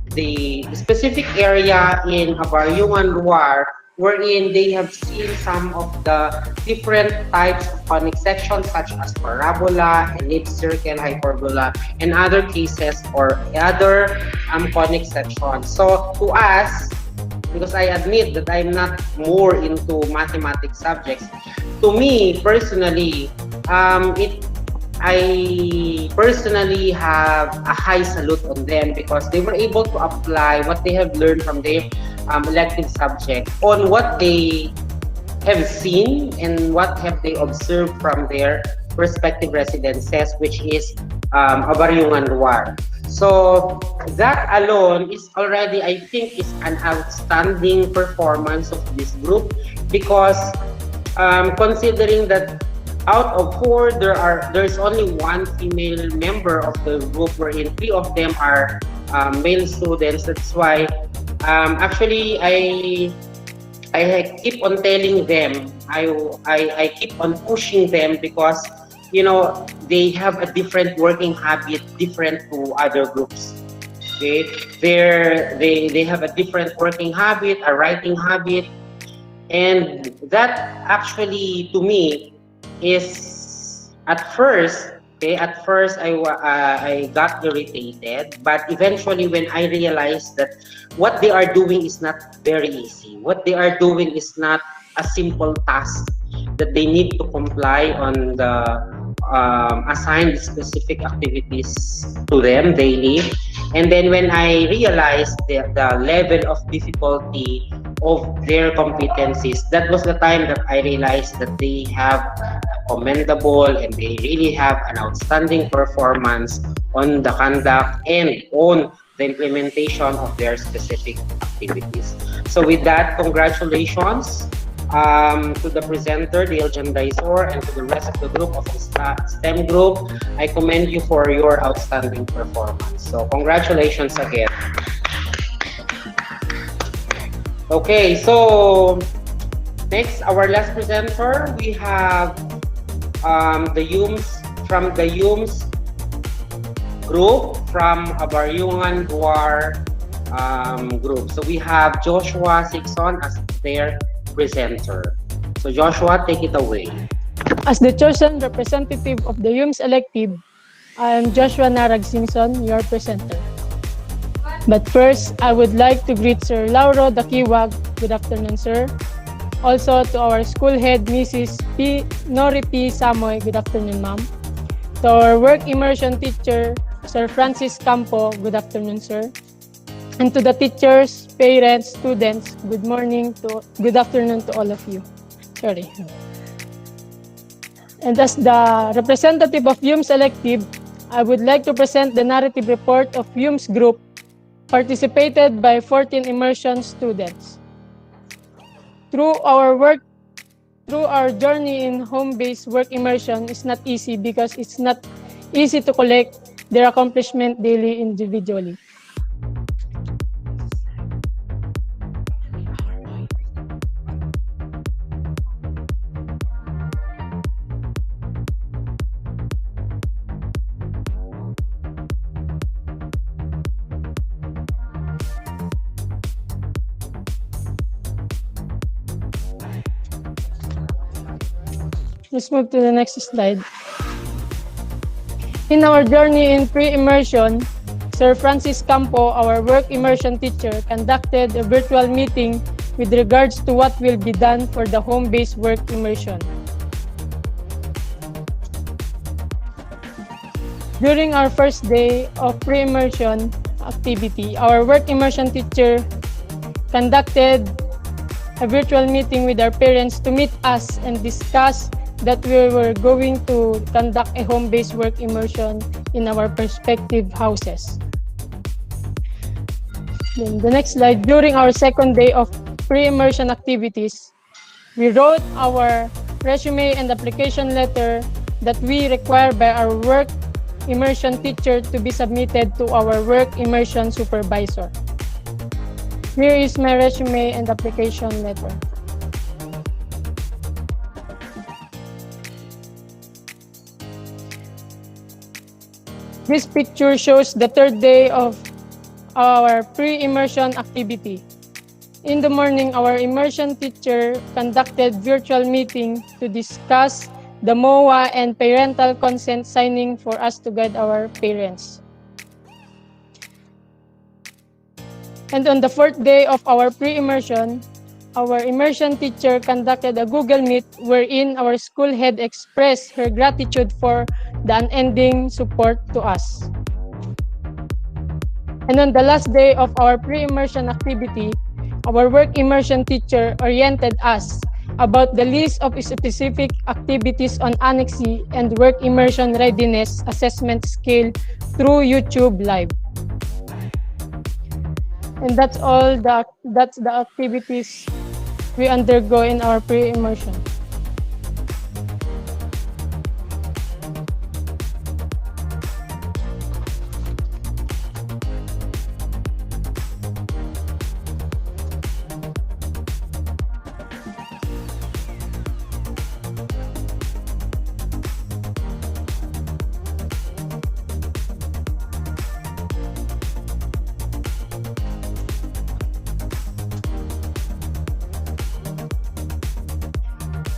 the specific area in Abariongan Nhs wherein they have seen some of the different types of conic sections such as parabola, ellipse, circle, hyperbola, and other cases or other conic sections. So to us, because I admit that I'm not more into mathematics subjects, to me personally, I personally have a high salute on them because they were able to apply what they have learned from their elective subject on what they have seen and what have they observed from their respective residences, which is Abariongan Nhs. So that alone is already, I think, is an outstanding performance of this group because considering that out of 4, there's only 1 female member of the group, wherein 3 of them are male students. That's why actually I keep on telling them, I keep on pushing them because you know they have a different working habit, different to other groups. Okay, they have a different working habit, a writing habit, and that actually to me is at first I got irritated, but eventually when I realized that what they are doing is not very easy, what they are doing is not a simple task that they need to comply on the assigned specific activities to them daily. And then when I realized the level of difficulty of their competencies, that was the time that I realized that they have commendable and they really have an outstanding performance on the conduct and on the implementation of their specific activities. So with that, congratulations to the presenter, the Eljandaisor, and to the rest of the group of the STEM group. I commend you for your outstanding performance. So congratulations again. Okay, so next, our last presenter, we have the YUMS from the YUMS group from Abariongan Nhs group. So we have Joshua Sixon as their presenter. So Joshua, take it away. As the chosen representative of the HUMS elective, I am Joshua Narag Simpson, your presenter. But first, I would like to greet Sir Lauro Dakiwag. Good afternoon, sir. Also to our school head, Mrs. Nori P. Samoy. Good afternoon, ma'am. To our work immersion teacher, Sir Francis Campo. Good afternoon, sir. And to the teachers, parents, students, good afternoon to all of you. Sorry. And as the representative of HUMS elective, I would like to present the narrative report of HUMS group participated by 14 immersion students. Through our journey in home-based work immersion is not easy because it's not easy to collect their accomplishment daily individually. Let's move to the next slide. In our journey in pre-immersion, Sir Francis Campo, our work immersion teacher, conducted a virtual meeting with regards to what will be done for the home-based work immersion. During our first day of pre-immersion activity, our work immersion teacher conducted a virtual meeting with our parents to meet us and discuss that we were going to conduct a home-based work immersion in our respective houses. Then the next slide, during our second day of pre-immersion activities, we wrote our resume and application letter that we require by our work immersion teacher to be submitted to our work immersion supervisor. Here is my resume and application letter. This picture shows the third day of our pre-immersion activity. In the morning, our immersion teacher conducted virtual meeting to discuss the MOA and parental consent signing for us to guide our parents. And on the fourth day of our pre-immersion, our immersion teacher conducted a Google Meet wherein our school head expressed her gratitude for the unending support to us. And on the last day of our pre-immersion activity, our work immersion teacher oriented us about the list of specific activities on Annex C and work immersion readiness assessment scale through YouTube Live. And that's the activities we undergo in our pre-immersion.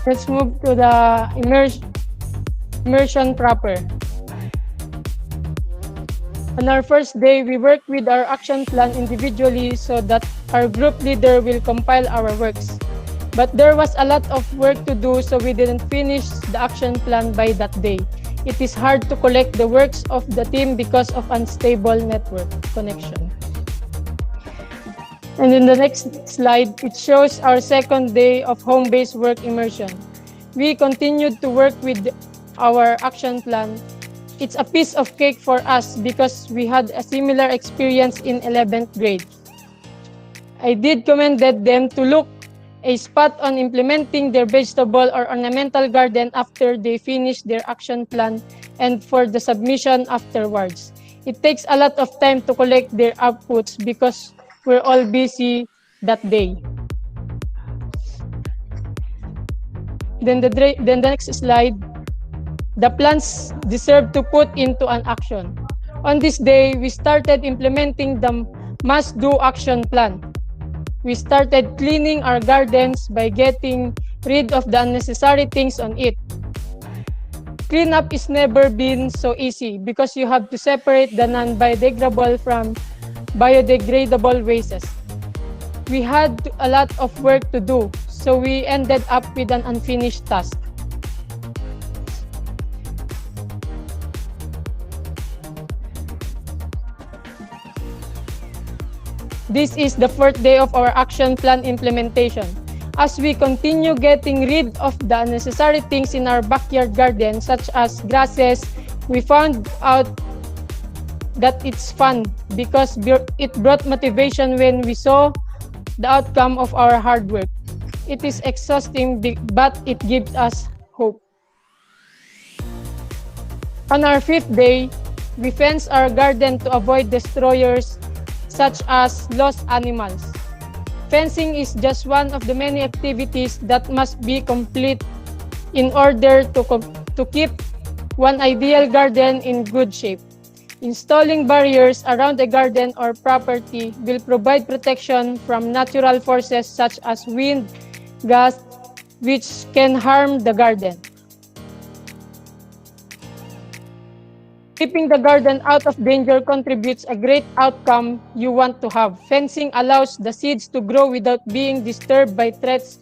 Let's move to the immersion proper. On our first day, we worked with our action plan individually so that our group leader will compile our works. But there was a lot of work to do, so we didn't finish the action plan by that day. It is hard to collect the works of the team because of unstable network connection. And in the next slide, it shows our second day of home-based work immersion. We continued to work with our action plan. It's a piece of cake for us because we had a similar experience in 11th grade. I did commended them to look a spot on implementing their vegetable or ornamental garden after they finish their action plan and for the submission afterwards. It takes a lot of time to collect their outputs because we're all busy that day. Then the next slide, the plans deserve to put into an action. On this day, we started implementing the must-do action plan. We started cleaning our gardens by getting rid of the unnecessary things on it. Cleanup is never been so easy because you have to separate the non-biodegradable from biodegradable wastes. We had a lot of work to do, so we ended up with an unfinished task. This is the fourth day of our action plan implementation. As we continue getting rid of the unnecessary things in our backyard garden, such as grasses, we found out that it's fun because it brought motivation when we saw the outcome of our hard work. It is exhausting, but it gives us hope. On our fifth day, we fence our garden to avoid destroyers such as lost animals. Fencing is just one of the many activities that must be complete in order to keep one ideal garden in good shape. Installing barriers around the garden or property will provide protection from natural forces such as wind, gas, which can harm the garden. Keeping the garden out of danger contributes a great outcome you want to have. Fencing allows the seeds to grow without being disturbed by threats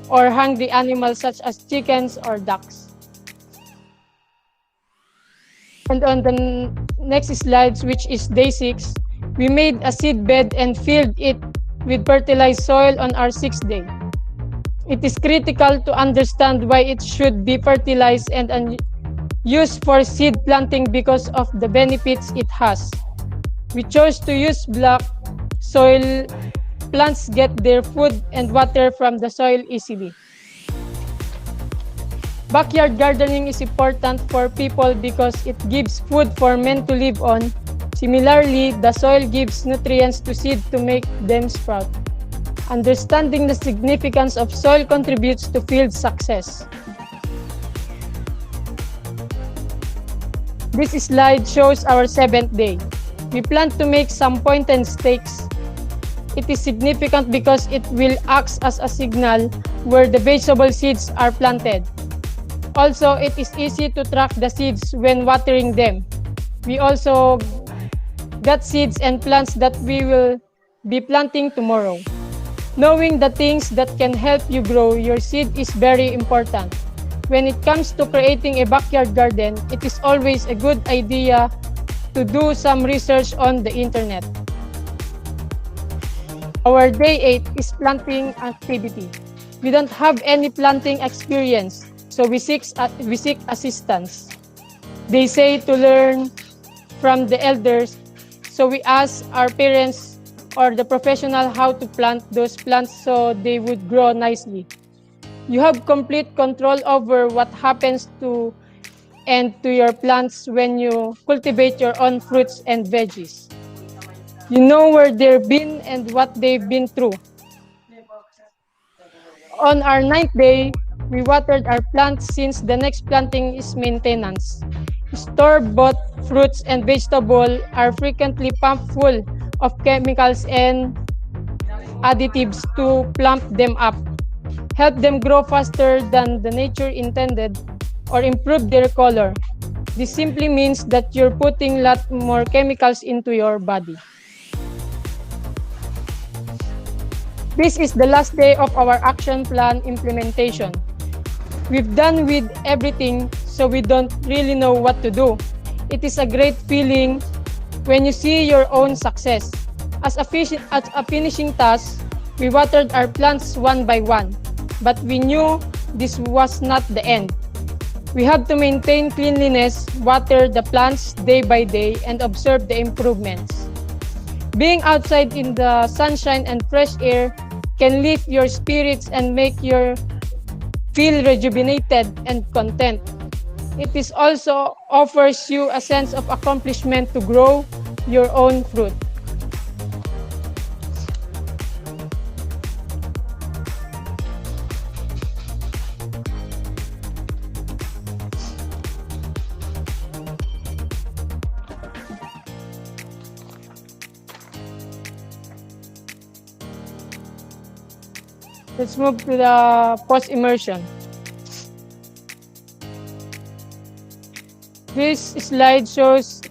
or hungry animals such as chickens or ducks. And on the next slides, which is day 6, we made a seed bed and filled it with fertilized soil on our 6th day. It is critical to understand why it should be fertilized and used for seed planting because of the benefits it has. We chose to use black soil. Plants get their food and water from the soil easily. Backyard gardening is important for people because it gives food for men to live on. Similarly, the soil gives nutrients to seed to make them sprout. Understanding the significance of soil contributes to field success. This slide shows our 7th day. We plan to make some pointed stakes. It is significant because it will act as a signal where the vegetable seeds are planted. Also, it is easy to track the seeds when watering them. We also got seeds and plants that we will be planting tomorrow. Knowing the things that can help you grow your seed is very important. When it comes to creating a backyard garden, it is always a good idea to do some research on the internet. Our day 8 is planting activity. We don't have any planting experience, so we seek assistance. They say to learn from the elders, so we ask our parents or the professional how to plant those plants so they would grow nicely. You have complete control over what happens to your plants when you cultivate your own fruits and veggies. You know where they've been and what they've been through. On our 9th day, we watered our plants since the next planting is maintenance. Store-bought fruits and vegetables are frequently pumped full of chemicals and additives to plump them up, help them grow faster than the nature intended, or improve their color. This simply means that you're putting a lot more chemicals into your body. This is the last day of our action plan implementation. We've done with everything, so we don't really know what to do. It is a great feeling when you see your own success. As a finishing task, we watered our plants one by one, but we knew this was not the end. We had to maintain cleanliness, water the plants day by day, and observe the improvements. Being outside in the sunshine and fresh air can lift your spirits and make you feel rejuvenated and content. It is also offers you a sense of accomplishment to grow your own fruit. Let's move to the post-immersion. This slide shows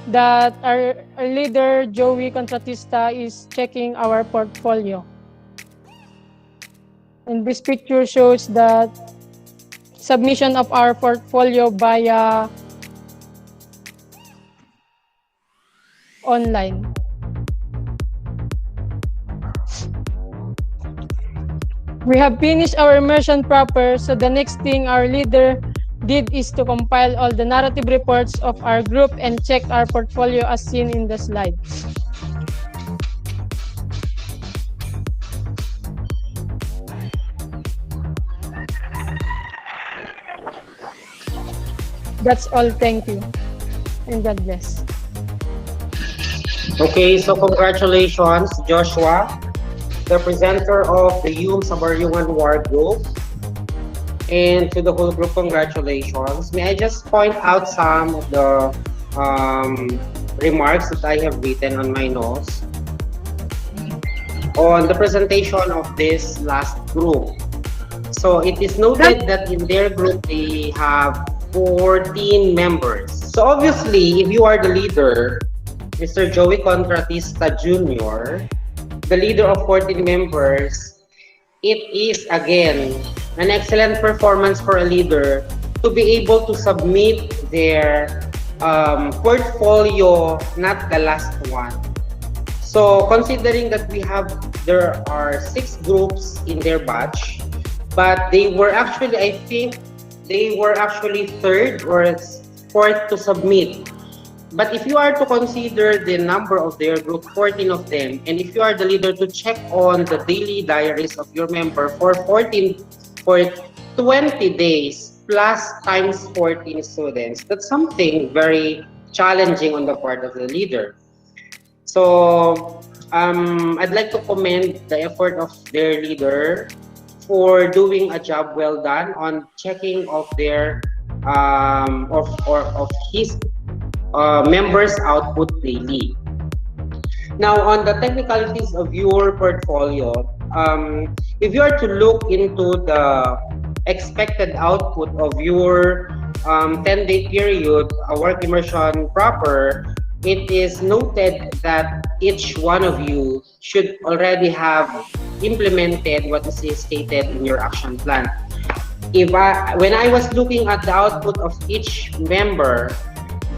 that our leader, Joey Contratista, is checking our portfolio. And this picture shows that submission of our portfolio via online. We have finished our immersion proper, so the next thing our leader did is to compile all the narrative reports of our group and check our portfolio as seen in the slide. That's all. Thank you. And God bless. Okay, so congratulations, Joshua, the presenter of the Abariongan War Group. And to the whole group, congratulations. May I just point out some of the remarks that I have written on my notes on the presentation of this last group. So it is noted that in their group, they have 14 members. So obviously, if you are the leader, Mr. Joey Contratista Jr., the leader of 14 members, it is again an excellent performance for a leader to be able to submit their portfolio, not the last one. So considering that there are 6 groups in their batch, but they were actually, I think, they were actually 3rd or 4th to submit. But if you are to consider the number of their group, 14 of them, and if you are the leader to check on the daily diaries of your member for 20 days plus times 14 students, that's something very challenging on the part of the leader. So I'd like to commend the effort of their leader for doing a job well done on checking of their of his members' output daily. Now, on the technicalities of your portfolio, if you are to look into the expected output of your 10-day period, a work immersion proper, it is noted that each one of you should already have implemented what is stated in your action plan. When I was looking at the output of each member,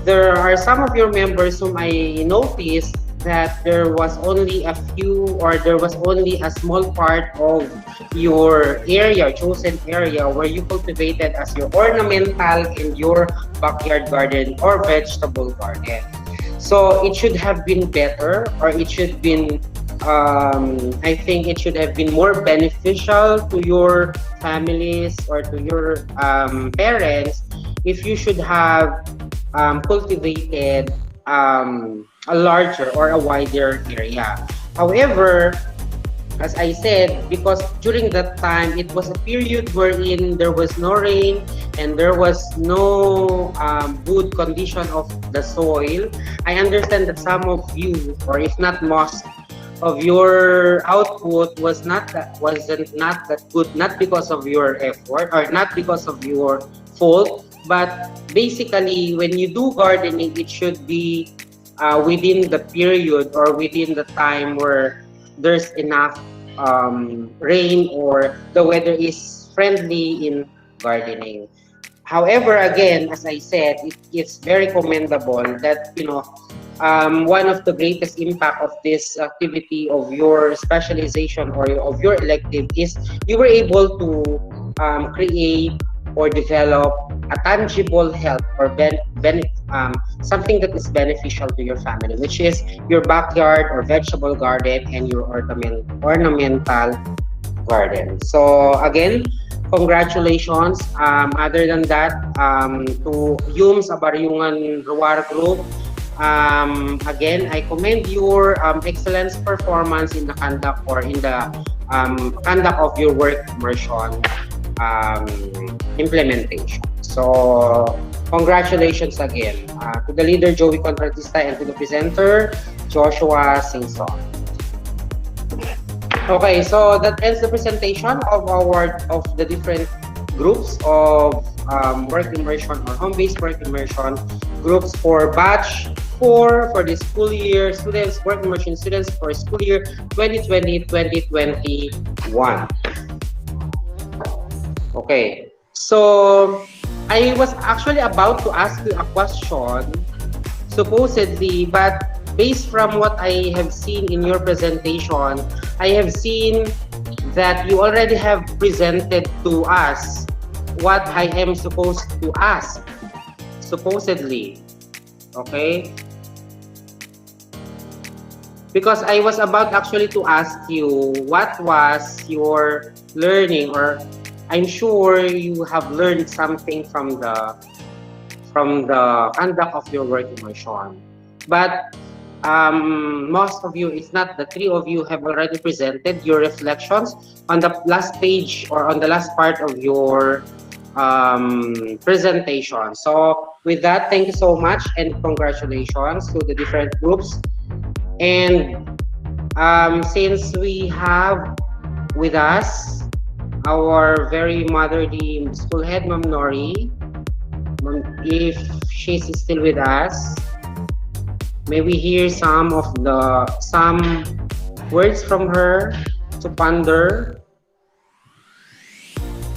there are some of your members whom I noticed that there was only a few, or there was only a small part of your area, chosen area, where you cultivated as your ornamental in your backyard garden or vegetable garden. So it should have been better, or it should been, I think it should have been more beneficial to your families or to your parents if you should have cultivated a larger or a wider area. However, as I said, because during that time it was a period wherein there was no rain and there was no good condition of the soil, I understand that some of you, or if not most of your output wasn't that good, not because of your effort or not because of your fault, but basically when you do gardening, it should be within the period or within the time where there's enough rain or the weather is friendly in gardening. However, again, as I said, it's very commendable that, one of the greatest impact of this activity of your specialization or of your elective is you were able to create or develop a tangible help or something that is beneficial to your family, which is your backyard or vegetable garden and your ornamental garden. So again, congratulations. Other than that, to Abariongan War Group, again, I commend your excellent performance in the conduct or in the conduct of your work immersion implementation. So congratulations again to the leader Joey Contratista and to the presenter Joshua Singson. Okay, so that ends the presentation of the different groups of work immersion or home-based work immersion groups for batch 4 for the school year, students, work immersion students for school year 2020-2021. Okay, so I was actually about to ask you a question, supposedly, but based from what I have seen in your presentation, I have seen that you already have presented to us what I am supposed to ask, supposedly. Okay? Because I was about actually to ask you what was your learning, or I'm sure you have learned something from the conduct of your work immersion. But most of you, if not the three of you, have already presented your reflections on the last page or on the last part of your presentation. So with that, thank you so much and congratulations to the different groups. And since we have with us our very motherly school head, Ma'am Nori, if she's still with us, may we hear some words from her to ponder.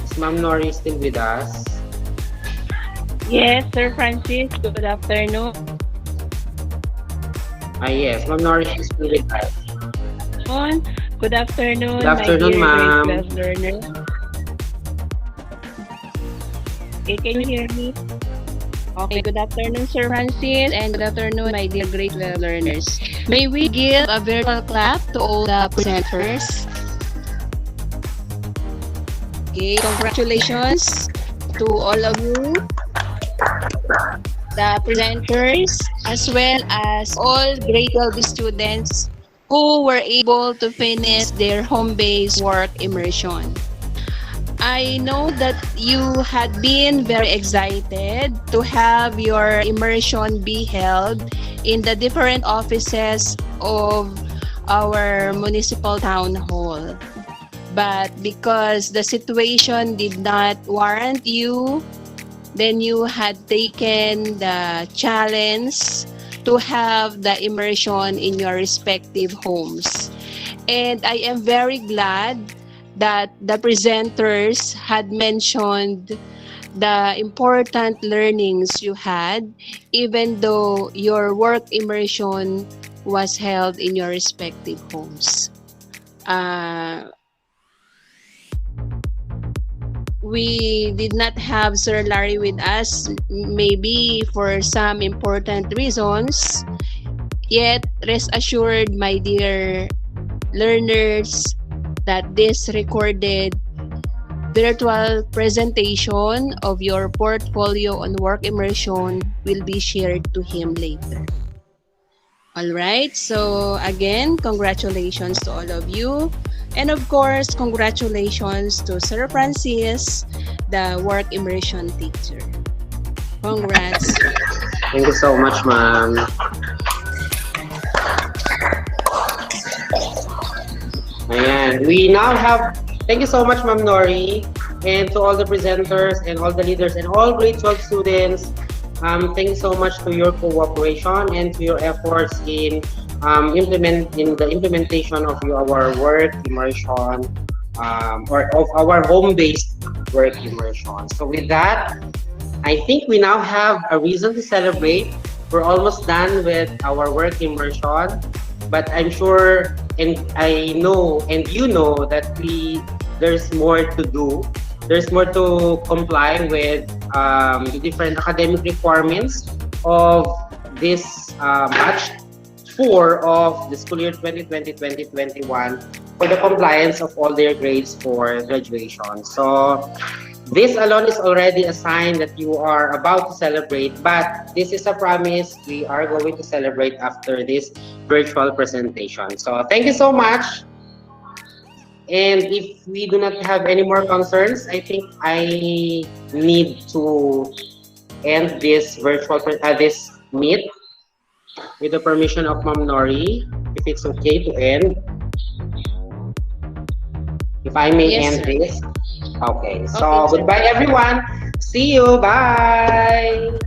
Is Ma'am Nori still with us? Yes, Sir Francis. Good afternoon. Yes, Ma'am Nori is still with us. Good afternoon, Good afternoon, my dear ma'am. grade 12 learners. Okay, can you hear me? Okay, good afternoon, Sir Francis, and good afternoon, my dear grade 12 learners. May we give a virtual clap to all the presenters. Okay, congratulations to all of you, the presenters, as well as all grade 12 students who were able to finish their home-based work immersion. I know that you had been very excited to have your immersion be held in the different offices of our municipal town hall. But because the situation did not warrant you, then you had taken the challenge to have the immersion in your respective homes. And I am very glad that the presenters had mentioned the important learnings you had, even though your work immersion was held in your respective homes. We did not have Sir Larry with us, maybe for some important reasons. Yet, rest assured, my dear learners, that this recorded virtual presentation of your portfolio on work immersion will be shared to him later. All right, so again, congratulations to all of you. And of course, congratulations to Sir Francis, the work immersion teacher. Congrats. Thank you so much, ma'am. Ayan. We now have, thank you so much, Ma'am Nori, and to all the presenters and all the leaders and all grade 12 students. Thank you so much to your cooperation and to your efforts in the implementation of our work immersion or of our home-based work immersion. So with that, I think we now have a reason to celebrate. We're almost done with our work immersion, but I'm sure and I know and you know that there's more to do. There's more to comply with the different academic requirements of this batch 4 of the school year 2020-2021 for the compliance of all their grades for graduation. So this alone is already a sign that you are about to celebrate, but this is a promise. We are going to celebrate after this virtual presentation. So thank you so much. And if we do not have any more concerns, I think I need to end this virtual this meet with the permission of Ma'am Nori, if it's okay to end. If I may Yes, end sir. this. Okay, so Okay, sir. goodbye everyone. See you. Bye.